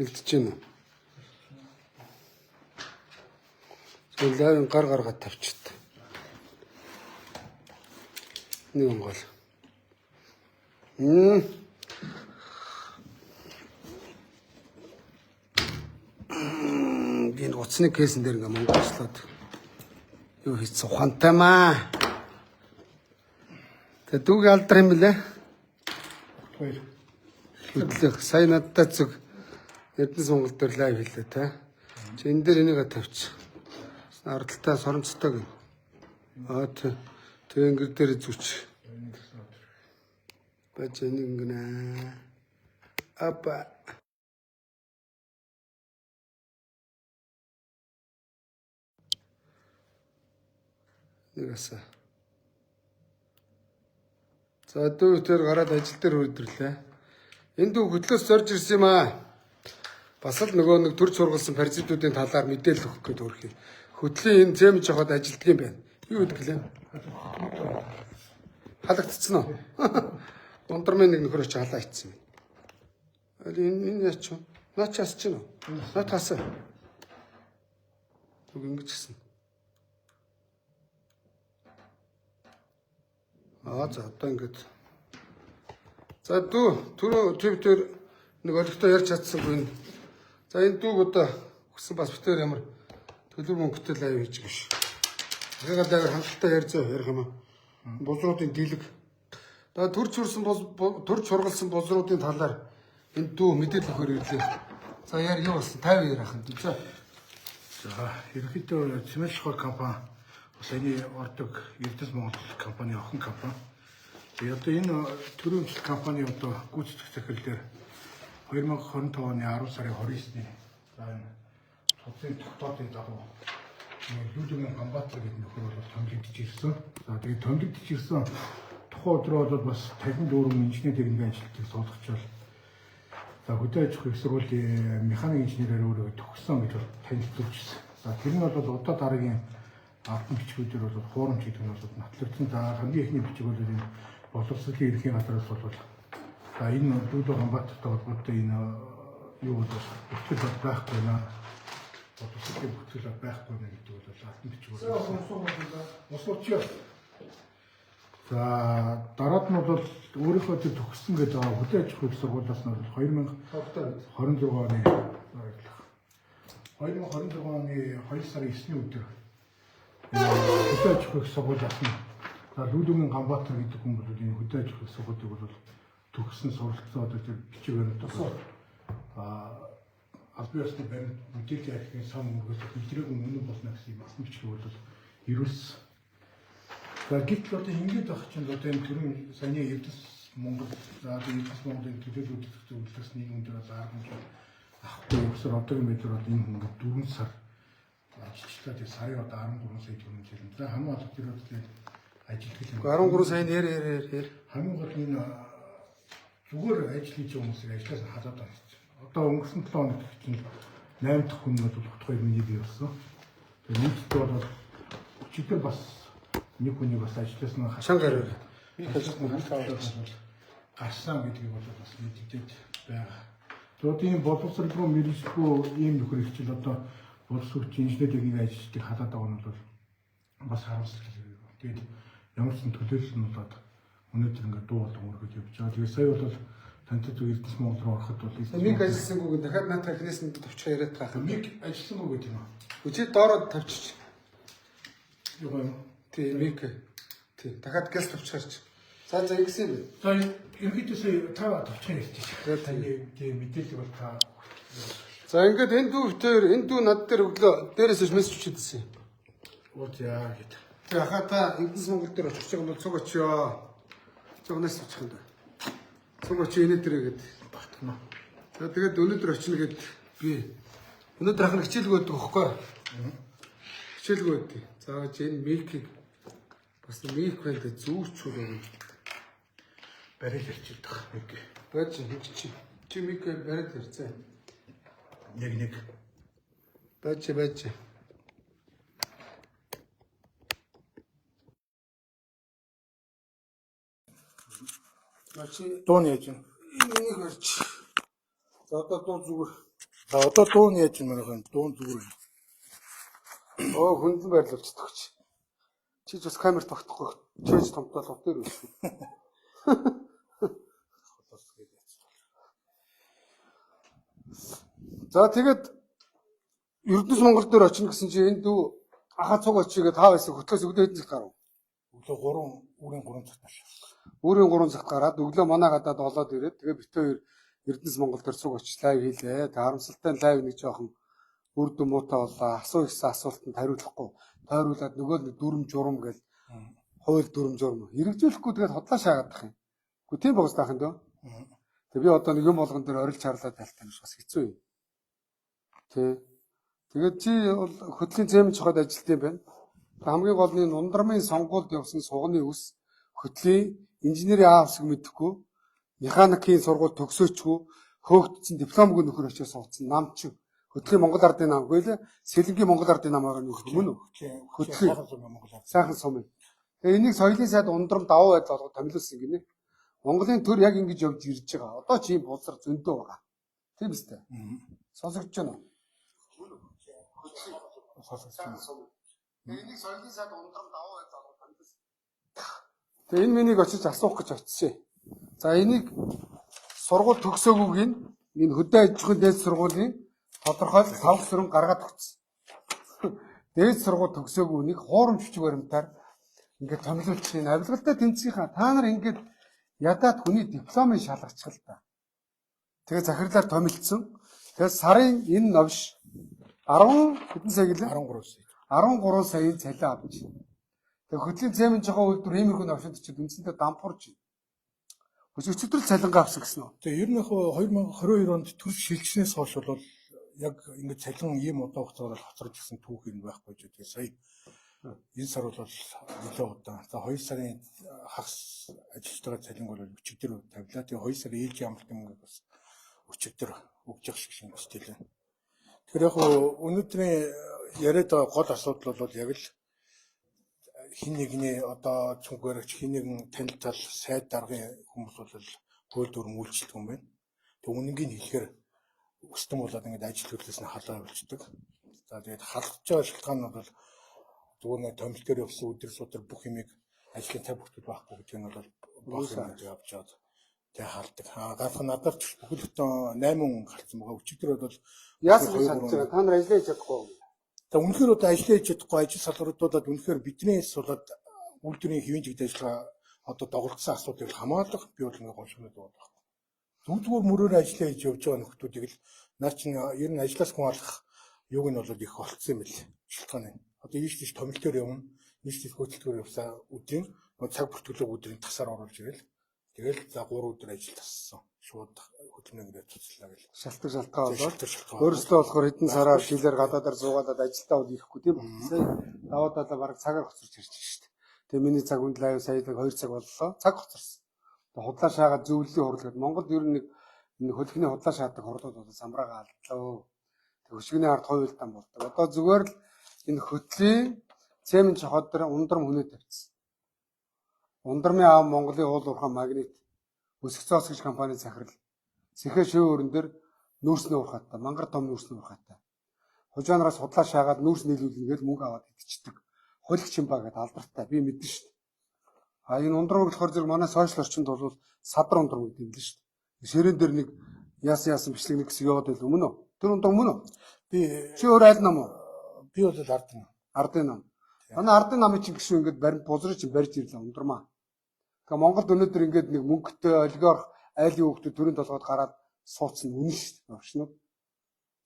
бэлдэж байна. Лайвын гар гаргаад тавьчихд. Нэг гол. Би уцны кейсэн дээр ингээ монголчлоод юу хийц ухаантаймаа. Тэ дүүг алдар юм блэ? Хоёр. Хөдлөх. Сая надтай зүг Эрдэнэс Монгол дээр лайв хийлээ те. Чи энэ дээр энийг тавьчих. Ардталтаа соронцтой гин. Тэг ингэр дээр зүч. Бач энийг ингэнэ. Апа. Нэгаса. За дүү тэр гараад ажил дээр өдөрлөө. Энд дүү хөдлөөс зорж ирсэн юм аа. Бас л нөгөө нэг төр сургалсан паразитуудын талаар мэдээлэл өгөх гээд өөрхий. Хөдлийн энэ зэм жохоод ажилддаг юм байна. Юу гэдэг лээ? Халагдцсан уу? Ундрмын нэг нөхөр очиж халаа ицсэн юм. Энэ яач вэ? Наач хасч гинөө. Наа тасаа. Түг ингэж гисэн. За одоо ингэж. За дүү түрүү Twitter нэг олигтой ярьж чадсангүй. За энэ дүүг одоо өгсөн бас битээр ямар төлөв мөнгөтэй лайв хийж гиш. Дахиад лайваар хангалттай ярих юм аа. Бузруудын дэлэг. За төрж хургалсан бузруудын талаар энэ дүү мэдээлэл өгөр ирлээ. За яар юу болсон 50 ярих юм дий. За ерөнхийдөө Цэмэлшхор компани бас энэ ордог Эрдэнэс Монгол компани охин компани. Тэгээд одоо энэ төрөмжлөх компани одоо гүйцэтгэх захирлаар 2025 оны 10 сарын 29-ний за энэ цуцын тогтоодын дагуу Лүдүмэн Гамбатар гэдэг нөхөр бол томилогдож ирсэн. За тэгээд томилогдож ирсэн тухайн өдрөө бол бас 54 инженер техникийн ажилтныг суулгачвал за хөдөө аж ахуйн сургуулийн механик инженерээр өөрөө төгссөн гэж танилцуулжсэн. За тэр нь бол удаа дараагийн албан бичгүүдээр бол хуурамч гэдэг нь бол нотлогдсон. За хамгийн ихний бичиг бол энэ боловсролын ерөнхий газраас бол за энэ Лүдүмэн Гамбатартай холбоотой энэ юу бол бүтгэл байхгүй наа. Боловсролын бүтгэл байхгүй наа гэдэг бол албан бичгүүд. Усууч. За дараад нь бол өөрийнхөө тэр төгссөн гэж байгаа хөдөө аж ахуйн сургуулиас нь 2026 оны 2026 оны 2 сарын 9-ний өдөр хөдөө аж ахуйн сургуулиас нь Лүдүмэн Гамбатар гэдэг хүн бол энэ хөдөө аж ахуйн сургуулийг бол төгссөн суралцсан одоо тэр бичиг баримтаар албан ёсны баримт мэдээлэл архивын сан мөргөс илрээгүй үнэн болно гэсэн юм албан бичиг бол ирүүлсэн. За гэтэл одоо ингэж авах чинь одоо энэ төрийн саяны Эрдэнэс Монгол за Эрдэнэс Монголын төлөөлөлт зөвлөлтөөс нийгэмд бол арга авахгүй өсөр одоогийн байдлаар бол энэ хүн 4 сар ажилчлаа тэр сарын одоо 13 сая төгрөг хэлэн. За хамгийн гол тэр бол ажилтгал юм. 13 сая нэр хамгийн гол энэ зүгээр ажил хийж байгаа хүмүүсийг ажлаас нь халаад байна. Одоо өнгөрсөн 7 хоногт чинь 8 дахь хүн бол утгагүй миний бий болсон. Тэгээд нийтдээ бол өчигдөр бас нэг хүний бас ажлаас нь шангаар би ажилласан гарсан гэдгийг бол бас мэдээд байгаа. Тэгээд ийм боловсрол руу мэржгүй ийм нөхөр хичээл одоо боловсролч инженер техникийн ажилчдыг халаад байгаа нь бол бас харамсалтай юм. Тэгээд ямар ч төлөөлөл нь болоод өнөөдөр ингээд дуу болон өргөж явж байгаа. Тэгээд сая бол тантай зөв Эрдэнэс Монгол руу ороход бол нэг ажилласангүй дахиад наатаа хинээс нь товчхоо яриад байгаа юм. Нэг ажилласангүй гэдэг юм аа. Үчи доороо тавьчих. Юу юм? Тий, нэг. Тий, дахиад газ товчхаарч. За ингэсэн юм. За ерөнхийдөө сая та товчхон ярьчих. Тэгээд таны тийм мэдээлэл бол та. За ингээд энэ дүү над дээр өглөө дээрээс мессеж өчөдсөн юм. Уу яа гэдэг. Тэгээ хаа та Эрдэнэс Монгол дээр очих юм бол цуг очиё. Цугнаас очих юм да. Цуг очиё энэ дээрээ гээд багтана. За тэгээд өнөөдөр очино гээд би өнөөдөр ахна хичээлгүй байдаг хөхгүй. Хичээлгүй байдаг. За энэ микийг бас мик байлаа зүүрчүүл юм. Барил ярьчих дах мик. Бааж хийчих. Чи мик барил ярьцаа. Нэг. Бааж. Дууны яаж юм? Энийг барьж. За одоо дуу зүгээр. За одоо дуун яаж юм байна? Дуун зүгээр. Оо хүндлэн байрлуулчихдаг чи. Чи ч бас камер тогтохгүй. Чийж томтол утгаар үү. За тэгээд Эрдэнэс Монгол дээр очино гэсэн чинь энэ дүү ахаа цуг очигээ таа байсан хөтлөөс өглөө хэдэн цагт гарав. Өглөө 3 үрийн 3 цагт маш. Өөрийн 3 цагт гараад өглөө манай гадаад олоод ирээд тэгээ бит хоёр Эрдэнэс Монгол дээр цуг очиж лайв хийлээ. Тэгээ харамсалтай лайв нэг жоохон үр дүн муутай боллоо. Асуу ихсэн асуултанд хариулахгүй тойруулаад нөгөө нэг дүрм журм гэл хууль дүрм журм хэрэгжүүлэхгүй тэгээд хотлоо шаагаадах юм. Гэхдээ тийм байгаас таах юм дөө. Тэгээ би одоо нэг юм болгон дээр орилж харлаад талтаа биш бас хэцүү юм. Тэ. Тэгээд чи бол хөтлийн зээмж хоход ажилт юм байна. Хамгийн гол нь Ундрмын сонгуульд явсан сугны ус хөтлийн инженерийн аавсыг мэдэхгүй механикийн сургууль төгсөөчгүй хөөгдсөн дипломгүй нөхөр очиж суудсан нам чи хөтлийн Монгол ардын намгүй л Сэлэнгийн Монгол ардын намаар нөхөр мөн үү? Хөтлийн сайхан сум. Тэгээ энийг соёлын сайд Ундрам давуу байдал олгоод томилуулсан гинэ. Монголын төр яг ингэж явж ирж байгаа. Одоо чи бузар зөндөө байгаа. Тийм үстэй. Сонсогдож байна уу? Энийг соёлын сайд Ундрам давуу байдал олгоод томилуулсан. Тэгээ энэ миний очиж асуух гэж очив. За энийг сургууль төгсөөгүйг энэ хөдөө аж ахуйн дээд сургуулийн тодорхой 5 сөрөн гаргаад өгсөн. Дээд сургууль төгсөөгүй үнийг хуурамч баримтаар ингээд томилуулчих юм. Авилгалтай тэмцгийнхаа та нар ингээд ядаад хүний дипломыг шалгачих л да. Тэгээ захирлаар томилсон. Тэгээ сарын энэ новш 10 хэдэн сая гэлээ? 13 сая. 13 саяын цалин авч. Тэгээ хөтлийн зээмж байгаа үйлдвэр иймэрхүү новшинд ч үндсэндээ дампуурч байна. Өчигдөр цалингаа авсан гэсэн үү? Тэгээ ер нь яг 2022 онд төр шилжснээс хойш бол яг ингээд цалин ийм удаан хугацаагаар хоцорж ирсэн түүх юм байхгүй ч тэгээ сая энэ сар бол нэлээд удаан. За 2 сарын хагас ажилтнаа цалин бол өчигдөр тавилаа. Тэгээ 2 сарын ээлжийн амралтын мөнгөийг бас өчигдөр өгж явах шиг юм байна тийм. Тэгэхээр яг өнөөдрийн яриад байгаа гол асуудал бол яг л хин нэгний одоо цүнхээрч хин нэгэн танилцал сайд даргын хүмүүс бол хууль дүрм үйлчлдэг юм байна. Тэг үнэнгийг хэлэхээр өстөн болоод ингээд ажил хөдлөөс нь халаа явуулчихдаг. За тэгээд халдж байгаа шалтгаан нь бол зүгээр нэг томилт дээр явсан өдөр судар бүх юмыг ажлын цаг хүртэл байхгүй гэдэг нь бол бос юм явж чад. Тэг халдаг. Гарах надад ч бүхэл бүтэн 8 хүн халдсан байгаа. Өчигдөр бол яасан гэж хадж байгаа. Та нар ажиллаж чадахгүй. За үнэхээр одоо ажиллаж чадахгүй ажил салбаруудад үнэхээр биднээс болоод үйлдвэрийн хэвийн чигт ажиллагаа одоо доголдсон асуудыг хамгаалах би бол нэг гоншгонод байгаа. Зүгдгүүр мөрөөр ажиллаж явж байгаа нөхдүүдийг л наа чинь ер нь ажлаас хүн алах юуг нь бол их болцсон юм бэл шалтгаан нь. Одоо ийш тийш томилтоор явна. Ийш тийш хөтөлбөр явсаа өдрийн цаг бүртгүүлэг өдрийн тасаар оруулж ирэл. Тэгэл за 3 өдөр ажил тассан. Шууд хөдөлмөрөөр цуцлаа гэл. Шалтгаан болоод өөрөөсөө болохоор хэдэн сараар шилээр гадаадаар зуугаадад ажилдаа бол ирэхгүй тийм үү? Сая даваа далаа бараг цагаар хоцорч ирж шээ. Тэгээ миний цаг үнд лайв сая 2 цаг боллоо. Цаг хоцорсон. Тэгээ худлаа шаагаад зөвлөлийн хурлаад Монгол ер нь нэг хөдөлгөөний худлаа шаадаг хурлууд бол самраагаа алдлаа. Тэг хөшгөний ард хуйлтан болдог. Одоо зүгээр л энэ хөтлийн цемент чоход дээр ундрам хүнээ тавьчихсан. Ундрмын аав Монголын уул уурхай магнит өсөх цоос гэж компани захирал. Сэхэ шив өрөн дээр нүүрсний уурхайтай, мангар том нүүрсний уурхайтай. Хужаанараас худлаа шаагаад нүүрс нийлүүлнэ гэж мөнгө аваад идчихдэг. Хулигч юм ба гэдээ алдартай. Би мэдэн шүү дээ. А энэ ундрам болохоор зэрэг манай сошиал орчинд бол садар ундрам гэдэг юм л шүү дээ. Ширээн дээр нэг яасан бичлэг нэг хэсэг яваад байл өмнө үү? Тэр ундрам мөн үү? Би чи өөр айл нам уу? Би бол ардын. Ардын нам. Манай ардын намын чинь гişүү ингээд баримт бузрыг чинь барьж ирлээ ундрмаа. Тэгээ Монголд өнөөдөр ингээд нэг мөнгөтэй олигарх айлын хүүхдүүд төрийн толгойд гараад суудсан үнэн шүү дээ овчнууд.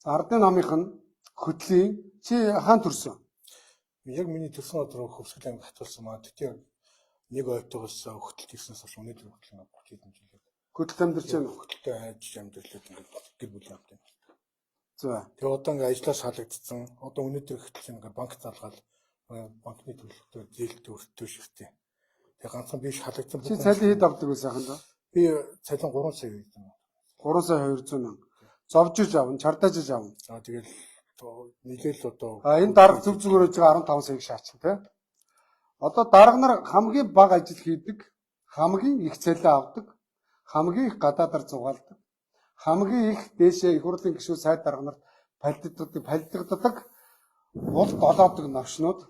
За ардын намынх нь хөтлийн чи хаан төрсөн. Яг миний төрсөн өдрөө хөвсгөл анги хатуулсан маа. Тэгэхээр нэг ойтогоос хөтөлт ирснээс хойш өнөөдөр хөтөл 30 хэдэн жил. Хөтөлт амьдарч байна уу? Хөтөлтөй хайж амьдэрлээд ингээд гэр бүлийн амт юм. За. Тэгээ одоо ингээд ажлаас халагдсан. Одоо өнөөдөр хөтөл ингээд банк залгаал банкны төлөвлөлтөөр зээлд өртөө шигтэй. Тэгээ ганцхан биш халагдсан. Чи цалин хэд авдаг вэ сайхан да? Би цалин 3 сая үйд юм. 3 сая 200 мянга. Зовжиж авна, чардаажиж авна. За тэгэл нийлээл одоо энэ дарга зүг зүгээр үж байгаа 15 сая шаачин тий. Одоо дарга нар хамгийн бага ажил хийдэг, хамгийн их цалин авдаг, хамгийн их гадаадаар зугаалдаг, хамгийн их дээшээ их хурлын гишүүд сайд дарга нарт палиддаг бол долоодог навшнууд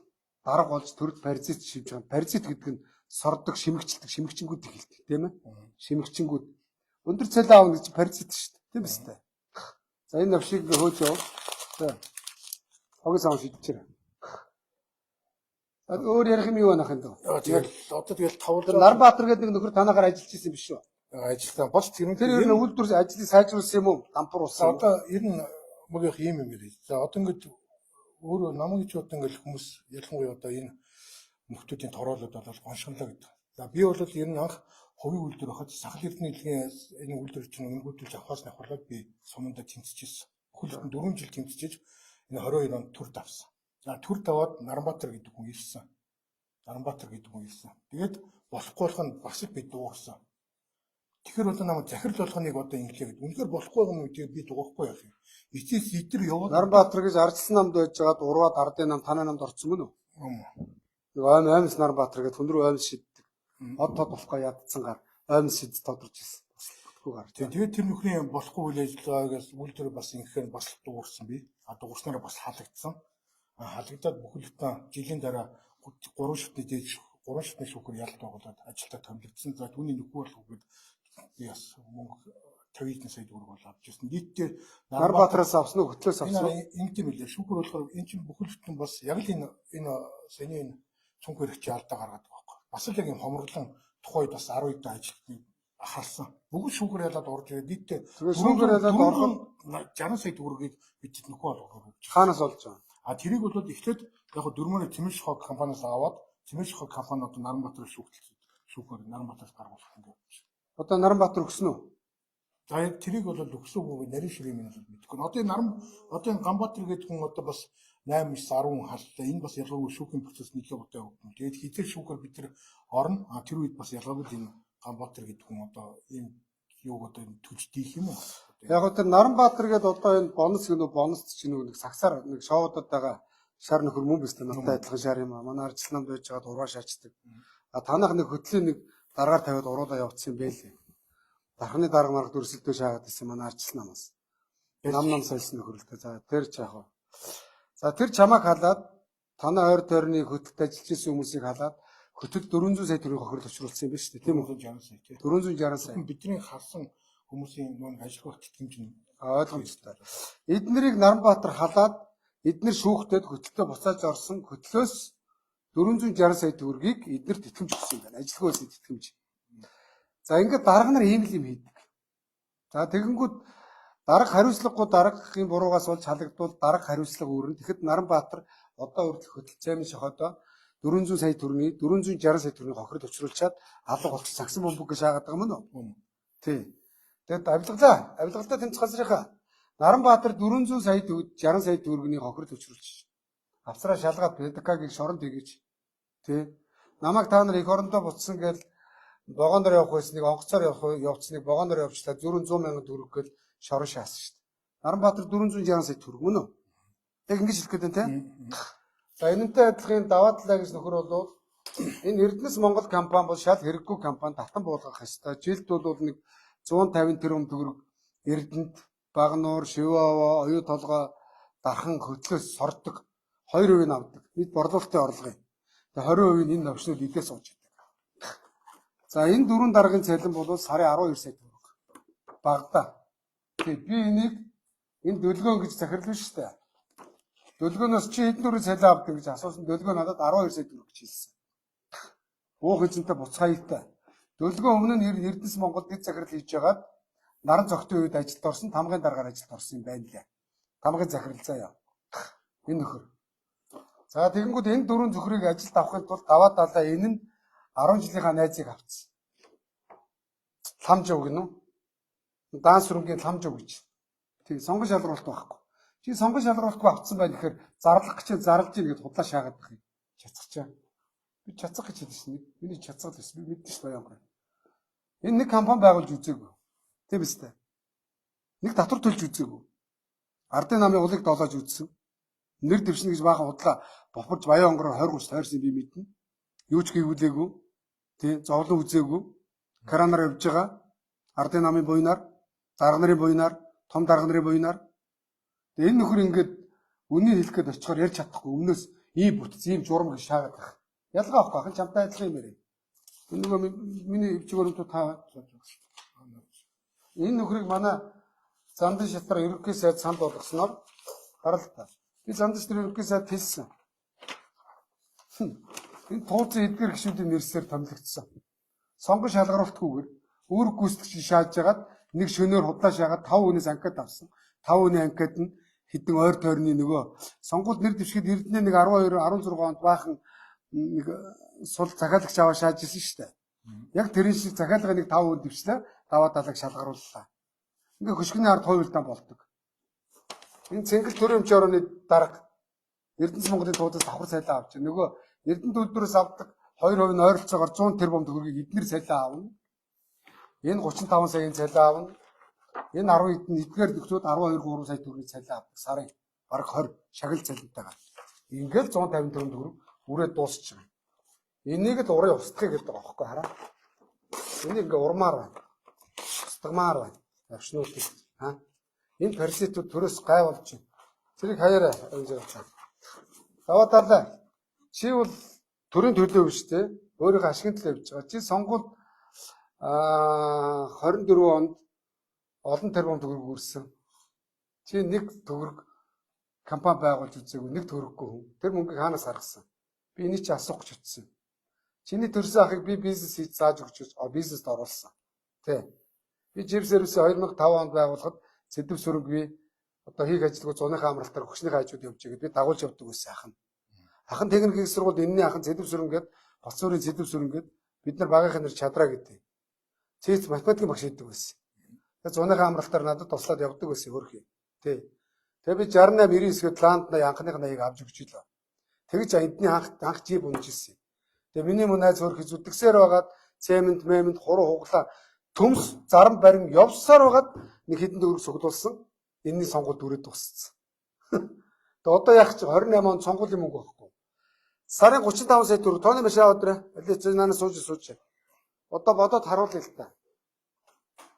дарга болж төрд паразит шивж байгаа. Паразит гэдэг нь сордог, шимэгчингүүд хэлдэг, тийм ээ? Шимэгчингүүд. Өндөр цалин аавна гэж паразит шүү дээ. Тийм биз дээ. За энэ навшиг хөөж яв. За. Хогс аав шидчихэр. Өөр ярих юм юу байна хэнтэй? Тэгээд одоо тэгэл тавлаа Наранбаатар гэдэг нэг нөхөр танаагаар ажиллаж ирсэн биш үү? ажилтаа болж Тэр ер нь үйлдвэр ажлыг сайжруулсан юм уу? Дампур За болсон. одоо ер нь мөгийнх ийм юм ярив. За одоо ингээд өөрөө намайг ч одоо ингээд хүмүүс ялангуяа одоо энэ нөхдүүдийн тороолоод бол гоншинлаа гэдэг. За би бол ер нь анх хувийн үйлдвэр хахад сахал эрдэнэ хэлгийн энэ үйлдвэр чинь өнгөдүүлж авахаас нахварлаад би суманда тэмцэжсэн. Бүхэл 4 жил тэмцэж энэ 22 онд төр давсан. За төр даваад Наранбаатар гэдэг хүн ирсэн. Наранбаатар гэдэг хүн ирсэн. Тэгээд болохгүй болох нь бас их би дуурсан. Тэгэхээр одоо намайг захирал болгоныг одоо инглээ гэдэг. Үнэхээр болохгүй юм уу би дуурахгүй яах юм. Эцэс итэр яваад Наранбаатар гэж ардсан намд байжгаад ураад ардын нам танай намд орсон мөн үү? Нэг аймс Наранбаатар гэдэг хүндрүү аймс шиддэг. Од тод болохгүй ядцсан гар аймс шид тодорч ирсэн. Тэгээд тэр нөхрийн болохгүй үйл ажиллагаагаас үйлдвэр бас инхээр бас дуурсан би. А дуурснараа бас халагдсан. Халагдаад бүхэлдээ жилийн дараа 3 шатны дээж 3 шатны шүүхэр ялт байгуулад ажилдаа томилогдсон. За түүний нөхөр болох гээд би бас мөнгө 50 сая төгрөг бол авч ирсэн. Нийтдээ Наранбаатараас авсан уу хөтлөөс авсан уу? Ингэ юм билээ. Шүүхэр болохоор эн чинь бүхэлдээ бас яг л энэ саяны энэ цүнх хэрэгчийн алдаа гаргаад байгаа байхгүй. Бас л яг юм хомроглон тухайд бас 10 удаа ажилтныг харсан. Бүгд шүүхэр ялаад орж ирээд нийтдээ шүүхэр ялаад ороход 60 сая төгрөгийг бид нөхөө болгох. Хаанаас олж байгаа? А тэрийг бол эхлээд яг дөрмөөр Цэмэл Шохог компаниас аваад Цэмэл Шохог компани одоо Наранбаатар шүүхээр Наранбаатараас гаргуулах юм байна. Одоо Наранбаатар өгсөн үү? За тэрийг бол өгсөөгүй нарийн ширээ минь бол мэдгүй. Одоо энэ Ганбаатар гэдэг хүн одоо бас 8 9 10 халлаа. Энэ бас ялгаагүй шүүхийн процесс нэлээд удаа явагдана. Тэгээд хизээ шүүхээр бид тэр орно. А тэр үед бас ялгаагүй энэ Ганбаатар гэдэг хүн одоо ийм юуг одоо төж диих юм уу? Яг гоо тэр Наранбаатар гэдэг одоо энэ бонус гэнэ бонус чинь нэг сагсаар нэг шоудад байгаа шар нөхөр мөн биз дээ. Надтай адилхан шар юм аа. Манай арчил намд байж байгаад ураа шаачдаг. А танах нэг хөтлийн нэг дараагаар тавиад уруулаа явуулсан юм байлээ. Дархны дарга марга дүрсэлдөө шаагаад ирсэн манай арчил намаас. Нам сайлсан нөхөрлөлтөө. За тэр ч яах вэ? За тэр чамааг халаад танай ойр тойрны хөтөлд ажиллаж ирсэн хүмүүсийг халаад хөтөлд 400 сая төгрөгийн хохирол өчрүүлсэн юм байна шүү дээ. Тийм үү? 460 сая тийм. 460 сая. Бидний харсан хүмүүсийн нүүн ажиллах тэтгэмж нь ойлгомжтой. Эднэрийг Наранбаатар халаад эднэр шүүхтэд хөтөлтөд буцааж орсон хөтлөөс 460 сая төгрөгийг эднэр тэтгэмж өгсөн юм байна. Ажилгүйс тэтгэмж. За ингээд дарга нар ийм л юм хийдэг. За тэгэнгүүт дарга хариуцлагагүй даргагийн буруугаас болж халагдвал дарга хариуцлага үүрнэ. Тэгэхэд Наранбаатар одоо хүртэл хөтөл Цэмэл Шохогоо 400 сая төгрөгийн 460 сая төгрөгийн хохирол өчрүүлчихэд алга болчих сагсан бомбог гэж шаагаад байгаа мөн үү? Тий. Тэгэд авилгалаа тэмцэх газрынхаа Наранбаатар 400 сая 60 сая төгрөгийн хохирол өчрүүлчих. Авсраа шалгаад Педакагийн шоронд хийгээч. Тий. Намайг та нар их орондоо буцсан гэж вагон дээр явах байсныг онгоцоор явуулсныг вагон дээр явуулчлаа 400 мянган төгрөг гэж шорон шаасан шүү дээ. Наранбаатар 460 сая төгрөг мөн үү? Яг ингэж хэлэх гээд байна тий. За энэнтэй адилхан даваадлаа гэж нөхөр бол энэ Эрдэнэс Монгол компани бол шал хэрэггүй компани татан буулгах ёстой. Жилд бол нэг 150 тэрбум төгрөг Эрдэнэт Багнуур, Шиваава, Оюу толгой дархан хөтлөөс сордог 2% нь авдаг. Нийт борлуулалтын орлогын. Тэгээ 20% нь энэ навшнууд эдээс сууж идэг. За энэ дөрвөн даргын цалин бол сарын 12 сая төгрөг. Багада. Тэгээ би энийг энэ дөлгөөн гэж захирлав шүү дээ. Дөлгөөнөөс чи хэдэн төгрөг цалин авдаг гэж асуусан. Дөлгөөн надад 12 сая төгрөг гэж хэлсэн. Уух эзэнтэй буцхаяатай. Дөлгөөн өмнө нь Эрдэнэс Монгол дэд захирал хийж байгаад наран цогтын үед ажилд орсон, тамгын даргаар ажилд орсон юм байна лээ. Тамгын захирал заяа. Энэ нөхөр. За тэгэнгүүт энэ дөрвөн зөвхрийг ажилд авахын тулд даваа далаа энэ нь 10 жилийнхаа найзыг авцсан. Ламжав гинөө. Даан сүрэнгийн ламжав гэж. Тэг сонгон шалралт байхгүй. Чи сонгон шалралтгүй авцсан байх гэхээр зарлах гэж зарлж ийн гэд худлаа шаагаад байх юм. Чацгачаа. Би чацгах гэж хэлсэн нэг. Миний чацгал байсан. Би мэддэж баянгүй. Энэ нэг компани байгуулж үзээгүй. Тийм биз дээ. Нэг татвар төлж үзээгүй. Ардын намын улыг доолоож үзсэн. Нэр дэвшнэ гэж баахан худлаа бохорж баян онгороор 20 30 тойрсон би мэднэ. Юу ч хийгүүлээгүй. Тий, зовлон үзээгүй. Каранаар явж байгаа. Ардын намын буйнаар дарга нарын буйнаар, том дарга нарын буйнаар. Тэгээ энэ нөхөр ингээд үнийг хэлэх гээд очихоор ярьж чадахгүй өмнөөс ийм бүтц, ийм журам гэж шаагаад байх. Ялгаа авахгүй ахын чамтай адилхан юм ярив. Энэ нөгөө миний өвчгөрөмтөө та энэ нөхрийг манай Зандан шалтар ерөнхий сайд санд болгосноор гаралтай. Би Зандан шалтар ерөнхий сайд хэлсэн. Энэ тууцын эдгээр гишүүдийн нэрсээр томилогдсон. Сонгон шалгаруултгүйгээр өөр гүйцэтгэгч шааж ягаад нэг шөнөөр худлаа шаагаад 5 хүнээс анкет авсан. 5 хүний анкет нь хэдэн ойр тойрны нөгөө сонгуульд нэр дэвшгэд Эрдэнэ нэг 12 16 онд баахан нэг сул захиалагч аваа шааж ирсэн шүү дээ. Яг тэрэн шиг захиалагын нэг 5 хүн дэвшлээ. Даваа далайг шалгарууллаа. Ингээ хөшгөний ард хуйлдаан болдог. Энэ Цэнгэл төрөмч орооны дарга Эрдэнэс Монголын туудаас давхар цайлаа авч нөгөө Эрдэнэ төлбөрөөс авдаг 2% нь ойролцоогоор 100 тэрбум төгрөгийг эдгээр цайлаа авна. Энэ 35 саяын цайлаа авна. Энэ 10 хэдэн эдгээр нөхцүүд 12 3 сая төгрөгийн цайлаа авдаг сарын бараг 20 шагнал цалинтайгаар. Ингээл 150 тэрбум төгрөг үрээд дуусчих юм. Энийг л урын устгахыг гэдэг байгаа байхгүй хараа. Энийг ингээ урмаар байна. Устгамаар байна. Авшнууд ha. Энэ паразитууд төрөөс гайволж байна. Тэрийг хаяараа энэ зэрэг. Даваа талаа. Чи бол төрийн төлөө биш те. Өөрийнхөө ашигын төлөө явж байгаа. Чи сонгуульд 24 онд олон тэрбум төгрөг үрсэн. Чи нэг төгрөг компани байгуулж үзээгүй, нэг төгрөггүй хүн. Тэр мөнгийг хаанаас гаргасан? Би энийг чи асуух гэж утсан. Чиний төрсөн ахыг би бизнес хийж зааж өгч бизнест оруулсан. Тэ. Би Жив сервисээ 2005 онд байгуулахад Сэдэв сүрэг би одоо хийх ажилгүй зуныхаа амралтаар хөшнийхээ хажууд явж игээд би дагуулж явдаг байсан ахын. Ахын техникийн сургуульд энэний ахын Сэдэв сүрэн гээд Бацуурын Сэдэв сүрэн гээд бид нар багийнхаа нэр Чадраа гэдэг. Цэц математикийн багш хийдэг байсан. Тэгээ зуныхаа амралтаар надад туслаад явдаг байсан хөрхий. Тэ. Тэгээ би 68 99 гээд планд анхных наяыг авч өгч илээ. Тэгж эдний анх жип унжсэн. Тэгээ миний мунайз хөрхий зүтгэсээр байгаад цемент, мемент, хуруу хуглаа төмс зарам барин явсаар байгаад нэг хэдэн төгрөг суглуулсан. Энэний сонгуульд үрээд тусцсан. Тэгээ одоо яг чи 28 онд сонгуулийн мөнгө байхгүй. Сарын 35 сая төгрөг тооны машин аваад ирээ. Наанаас сууж. Одоо бодоод харуулъя л та.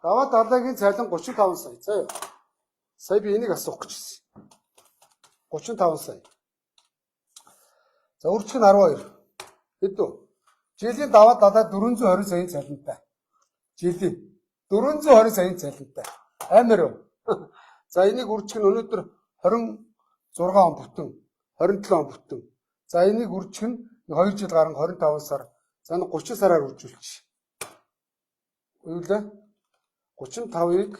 Даваа далайгийн цалин 35 сая. За юу. Сая би энийг асуух гэжсэн. 35 сая. За үржих нь 12. Хэд вэ? Жилийн даваа далай 420 саяын цалинтай. Жилийн 420 саяын цалинтай. Амар уу? За энийг үржих нь өнөөдөр 26 он бүтэн, 27 он бүтэн. За энийг үржих нь 2 жил гарan 25 сар. За 30 сараар үржүүлчих. Юу лээ? 35-ыг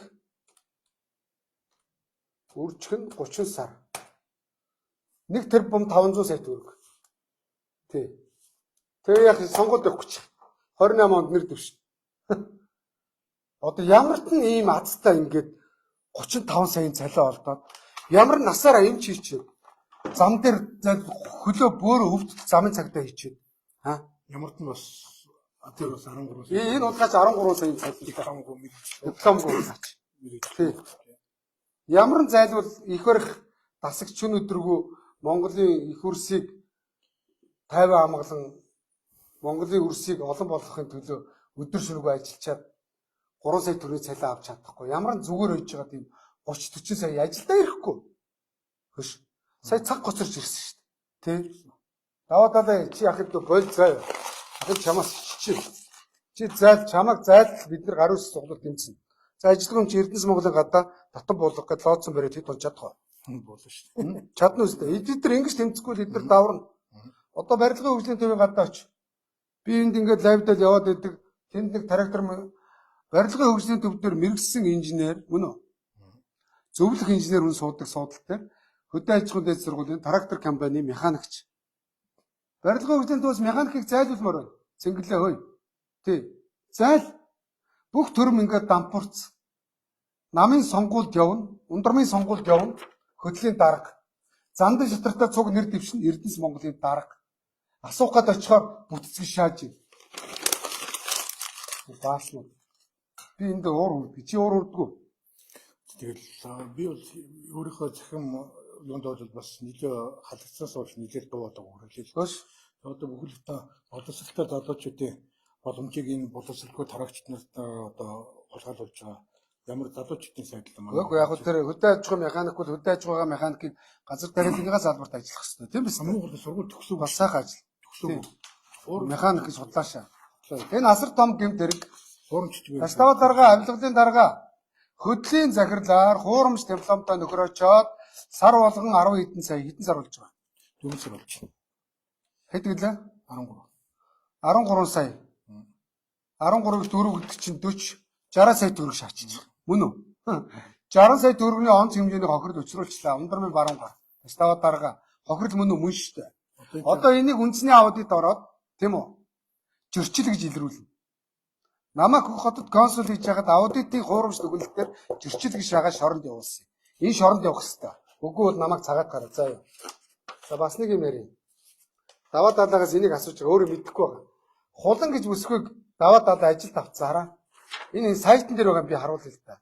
үржих нь 30 сар. 1 тэрбум 500 сая төгрөг. Тий. Тэгээ яг сонгуульд явах гэж. 28 онд нэр дэвшин. Одоо ямарт нь ийм азтай ингээд 35 саяын цалин олдоод ямар насаараа юм чийчээ. Зам дээр хөлөө бөөрө өвдөлт замын цагтаа хийчихэд. Ha? Ямарт нь бас тэр бас 13 сая. Энэ удаас 13 саяын цалин дипломгүй наач. Тий. Ямар нь зайлвал их барих дасагч өнөдргөө Монголын их үрсийг 50 хамгаалan Монголын үрсийг олон болгохын төлөө өдөр шөнөгүй ажиллачаад 3 сая төгрөгийн цалин авч чадахгүй. Ямар нь зүгээр үйж байгаа тийм 30 40 сая ажилдаа ирэхгүй. Хөш. Сая цаг гоцорч ирсэн шүү дээ. Тэ. Даваа далай чи ахад бол заа. Ахад чамаас чи. Чи чамаг зайлт бид нар гар ус суглал тэмцэн. За ажилтгын чи Эрдэнэс Монголын гадаа татан буулгах гэж лоодсон бариад хэд бол чадах вэ? Болно шүү дээ. Чадна үстэй. Эдгээр тэр ингэж тэмцэхгүй л эдгээр даварна. Одоо барилгын хөгжлийн төвийн гадаа оч. Би энд ингээд лайвдал яваад идэг. Тэнд нэг трактор барилгын хөгжлийн төв дээр мэрэгсэн инженер мөн үү? Зөвлөх инженер хүн суудаг суудлал дээр хөдөө аж ахуйн дэд сургуулийн трактор компани механикч. Барилгын хөгжлийн төвөөс механикийг зайлуулмаар байна. Цэнгэлээ хөөе. Тий. Зайл бүх төрөм ингээд дампуурц. Намын сонгуульд явна, ундрмын сонгуульд явна, хөдлийн дарга. Зандан шатартаа цуг нэр дэвшин Эрдэнэс Монголын дарга. Асуух гээд очихоор бүтцэг шааж ив. Баашлуу. Би энд уур үрдэг. Чи уур үрдэггүй. Тэгэл би бол өөрийнхөө захим юунд бол бас нэлээ халагдсанаас болж нэлээ дуудаг хүрлээ. Хөш. Одоо бүхэл боловсралтай залуучуудын боломжийг энэ боловсралгүй тараагчид нарт одоо хулгайлуулж байгаа ямар залуучдын сайдлаа манай. Үгүй яг тэр хөдөө аж ахуй механик бол хөдөө аж ахуйгаа механикийг газар тариалангаас салбарт ажиллах хэрэгтэй тийм биз? Хамгийн гол сургууль төгсөв бас сайхан ажил. төгсөв. Механик гэж судлаашаа. Энэ асар том гэмт хэрэг. Хуурамчдгүй. Таштава дарга авилгалын дарга хөдлийн захирлаар хуурамч дипломтой нөхөр очоод сар болгон 10 хэдэн сар болж байгаа. 4 сар болж байна. Хэд гэлээ? 13. 13 сая. 13-ыг 4 гэдэг чинь 40 60 сая төгрөг шаачиж байгаа. Мөн үү? 60 сая төгрөгийн онц хэмжээний хохирол учруулчлаа. Ундрмын баруун гар. Таштава дарга хохирол мөн үү? Мөн шүү дээ. Одоо энийг үндэсний аудит ороод тийм үү? Зөрчил гэж илрүүлнэ. Намайг хотод консул хийж байхад аудитын хуурамч дүгнэлтээр зөрчил гэж шагаад шоронд явуулсан. Энэ шоронд явах хэрэгтэй. Үгүй бол намайг цагаад гараа заа юу. За бас нэг юм ярив. Даваа даалгаас энийг асууж байгаа өөрөө мэдэхгүй байгаа. Хулан гэж бүсгүйг даваа даалаа ажилд авцаараа. Энэ сайтн дээр байгаа би харуулъя л да.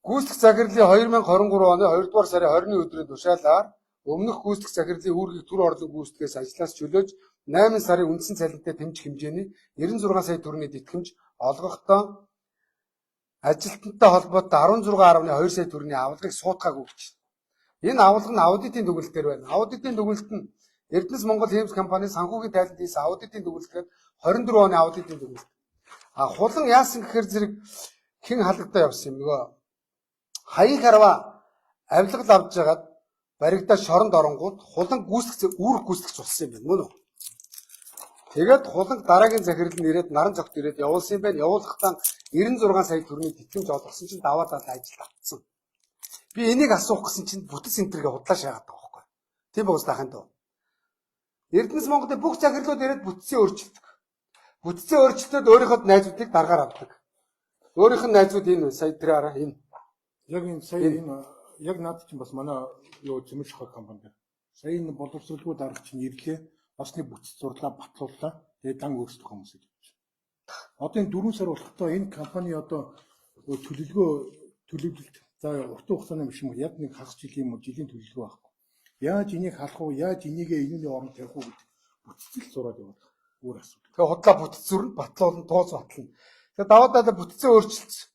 Гүйцэтгэх захирлын 2023 оны 2 дугаар сарын 20-ны өдрийн тушаалаар өмнөх гүйцэтгэх захирлын үүргийг төр орлон гүйцэтгэхээс ажлаас чөлөөж 8 сарын үндсэн цалинтай тэмцэх хэмжээний 96 сая төгрөгийн тэтгэмж олгохдоо ажилтнтай холбоотой 16.2 сая төгрөгийн авалгыг суутгаагүй гэж. Энэ авалга нь аудитын дүгнэлтээр байна. Аудитын дүгнэлт нь Эрдэнэс Монгол Хэмс компани санхүүгийн тайланд хийсэн аудитын дүгнэлтэд 24 оны аудитын дүгнэлт. Хулан яасан гэхээр зэрэг хэн халагдаа явсан юм нөгөө хаяг харва авилгал авж байгаад баригдаа шоронд оронгууд хулан гүйцэтгэх үүрэг гүйцэтгэж болсон юм байна мөн үү? Тэгээд хуланг дараагийн захирал нь ирээд наран цогт ирээд явуулсан юм байна. Явуулахдаа 96 сая төгрөгийн тэтгэмж олгосон чинь даваа даалал ажилд автсан. Би энийг асуух гэсэн чинь бүтэц энтергээ худлаа шаагаад байгаа байхгүй. Тийм байгаас тахын дөө. Эрдэнэс Монголын бүх захирлууд ирээд бүтцийн өөрчлөлтөг. Бүтцийн өөрчлөлтөд өөрийнхөө найзуудыг даргаар авдаг. Өөрийнх нь найзууд энэ сая тэр араа энэ. Яг энэ сая энэ яг наад чинь бас манай юу зэмлэх компани дээр. Сая энэ боловсролгүй дарга чинь ирлээ. Басны бүтц зурлаа батлууллаа. Тэгээд дан өөрсдөх хүмүүсийг явуулж. Одоо энэ 4 сар болохдоо энэ компани одоо төлөвлөлт за урт хугацааны биш юм яг нэг хагас жилийн жилийн төлөвлөгөө байхгүй. Яаж энийг халах вэ? Яаж энийг энэний оронд тавих вэ гэдэг бүтцэл зураад яваад өөр асуудал. Тэгээ худлаа бүтц зурна, батлуулна, тууз батлна. Тэгээ даваа даалаа бүтцээ өөрчилсөн.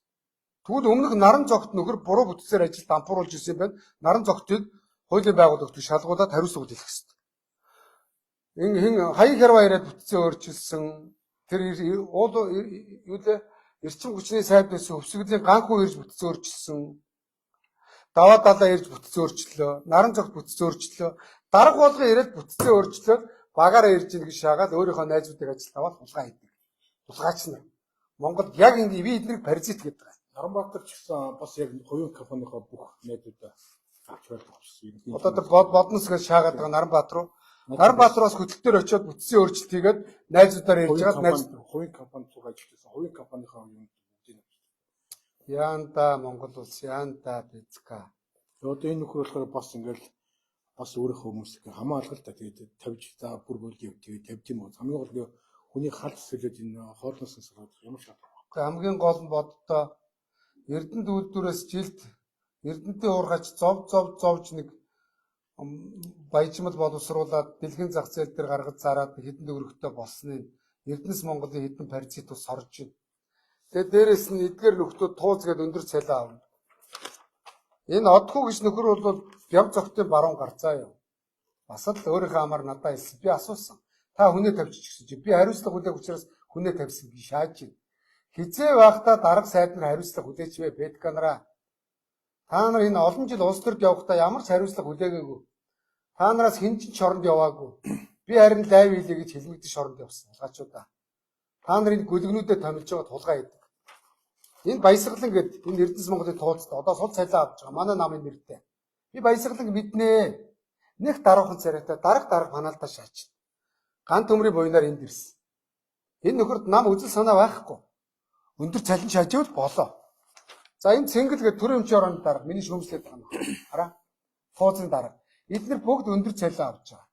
Тэгвэл өмнөх наран цогт нөхөр буруу бүтцээр ажил дампууруулж ирсэн юм байна. Наран цогтыг хуулийн байгууллагч шалгуулад хариуцлага хэлэх хэрэгтэй. Энэ хаяг хэрвээ ирээд бүтцээ өөрчилсөн. Тэр эрчим хүчний сайд байсан өвсгөлийн ганхуу ирж бүтцээ өөрчилсөн. Даваа даалаа ирж бүтцээ өөрчлөлөө. Наран цогт бүтцээ өөрчлөлөө. Дарга болгон ирээд бүтцээ өөрчлөөд багаараа ирж ийн гэж шаагаад өөрийнхөө найзуудыг ажилд аваад хулгай хийдэг. Хулгайч нар Монголд яг ингэ би эднийг паразит гэдэг байгаа. Наранбаатар ч гэсэн бас яг хувийн компанийнхаа бүх найзуудаа авч байлгуулсан. Одоо бодносгоо шаагаад байгаа Наранбаатар руу. Наранбаатараас хөтөлтөөр очиод бүтцийн өөрчлөлт хийгээд найзуудаар ярьж байгаа найз хувийн компани зүг ажилласан. Хувийн компанийнхаа юм бүгдийг авчихсан. Яанда Монгол улс яанда бицка. Одоо энэ нөхөр болохоор бас ингээл бас өөрийнхөө хүмүүсийг хамгаалах л та тэгээд тавьж за бүр бүрийн тэгээд тавьж юм уу. Хамгийн гол хүний халт сөөлөд энэ хоолноос суулгах ямар шаардлага. Хамгийн гол нь боддоо Эрдэнэт үйлдвэрээс жилд Эрдэнэтийн уургач зовж нэг баяжмал боловсруулад дэлхийн зах зээл дээр гаргаж зараад хэдэн төгрөгтэй болсныг Эрдэнэс Монголын хэдэн паразит ус сорж байна. Тэгээд дээрэс нь эдгээр нөхдөө тууз гээд өндөр цалин авна. Энэ одхоо гэж нөхөр бол бям цогтын баруун гарцаа юу. Бас л өөрийнхөө амаар надад хэлсэн. Би асуусан. Та хүнээ тавьчих гэсэн чи. Би хариуцлага хүлээх учраас хүнээ тавьсан би шааж байна. Хизээ байхдаа дарга сайд нар хариуцлага хүлээч вэ бэдканараа. Та нар энэ олон жил улс төрд явахдаа ямар ч хариуцлага хүлээгээгүй. Та нараас хэн ч шоронд яваагүй. Би харин лайв хийлээ гэж хэлмэгдэн шоронд явсан. Хулгайчуудаа. Та нарын гүлгнүүдэд томилж байгаа тулгай хийдэг. Энэ баясгалан гэдэг энэ Эрдэнэс Монголын туулцд одоо сул цалин авч байгаа. Манай намын нэртэй. Би баясгалан мэднэ. Нэг даруухан царайтай дарга ханаалтаа шаач. Ган төмрийн буйнаар энд ирсэн. Энэ нөхөрд нам үзэл санаа байхгүй. Өндөр цалин шаажвал болоо. За энэ цэнгэл гэдэг төрийн өмчийн орооны дарга миний шүүмжлээд байгаа юм. Хараа. Фуузын дарга. Эдгээр бүгд өндөр цалин авч байгаа.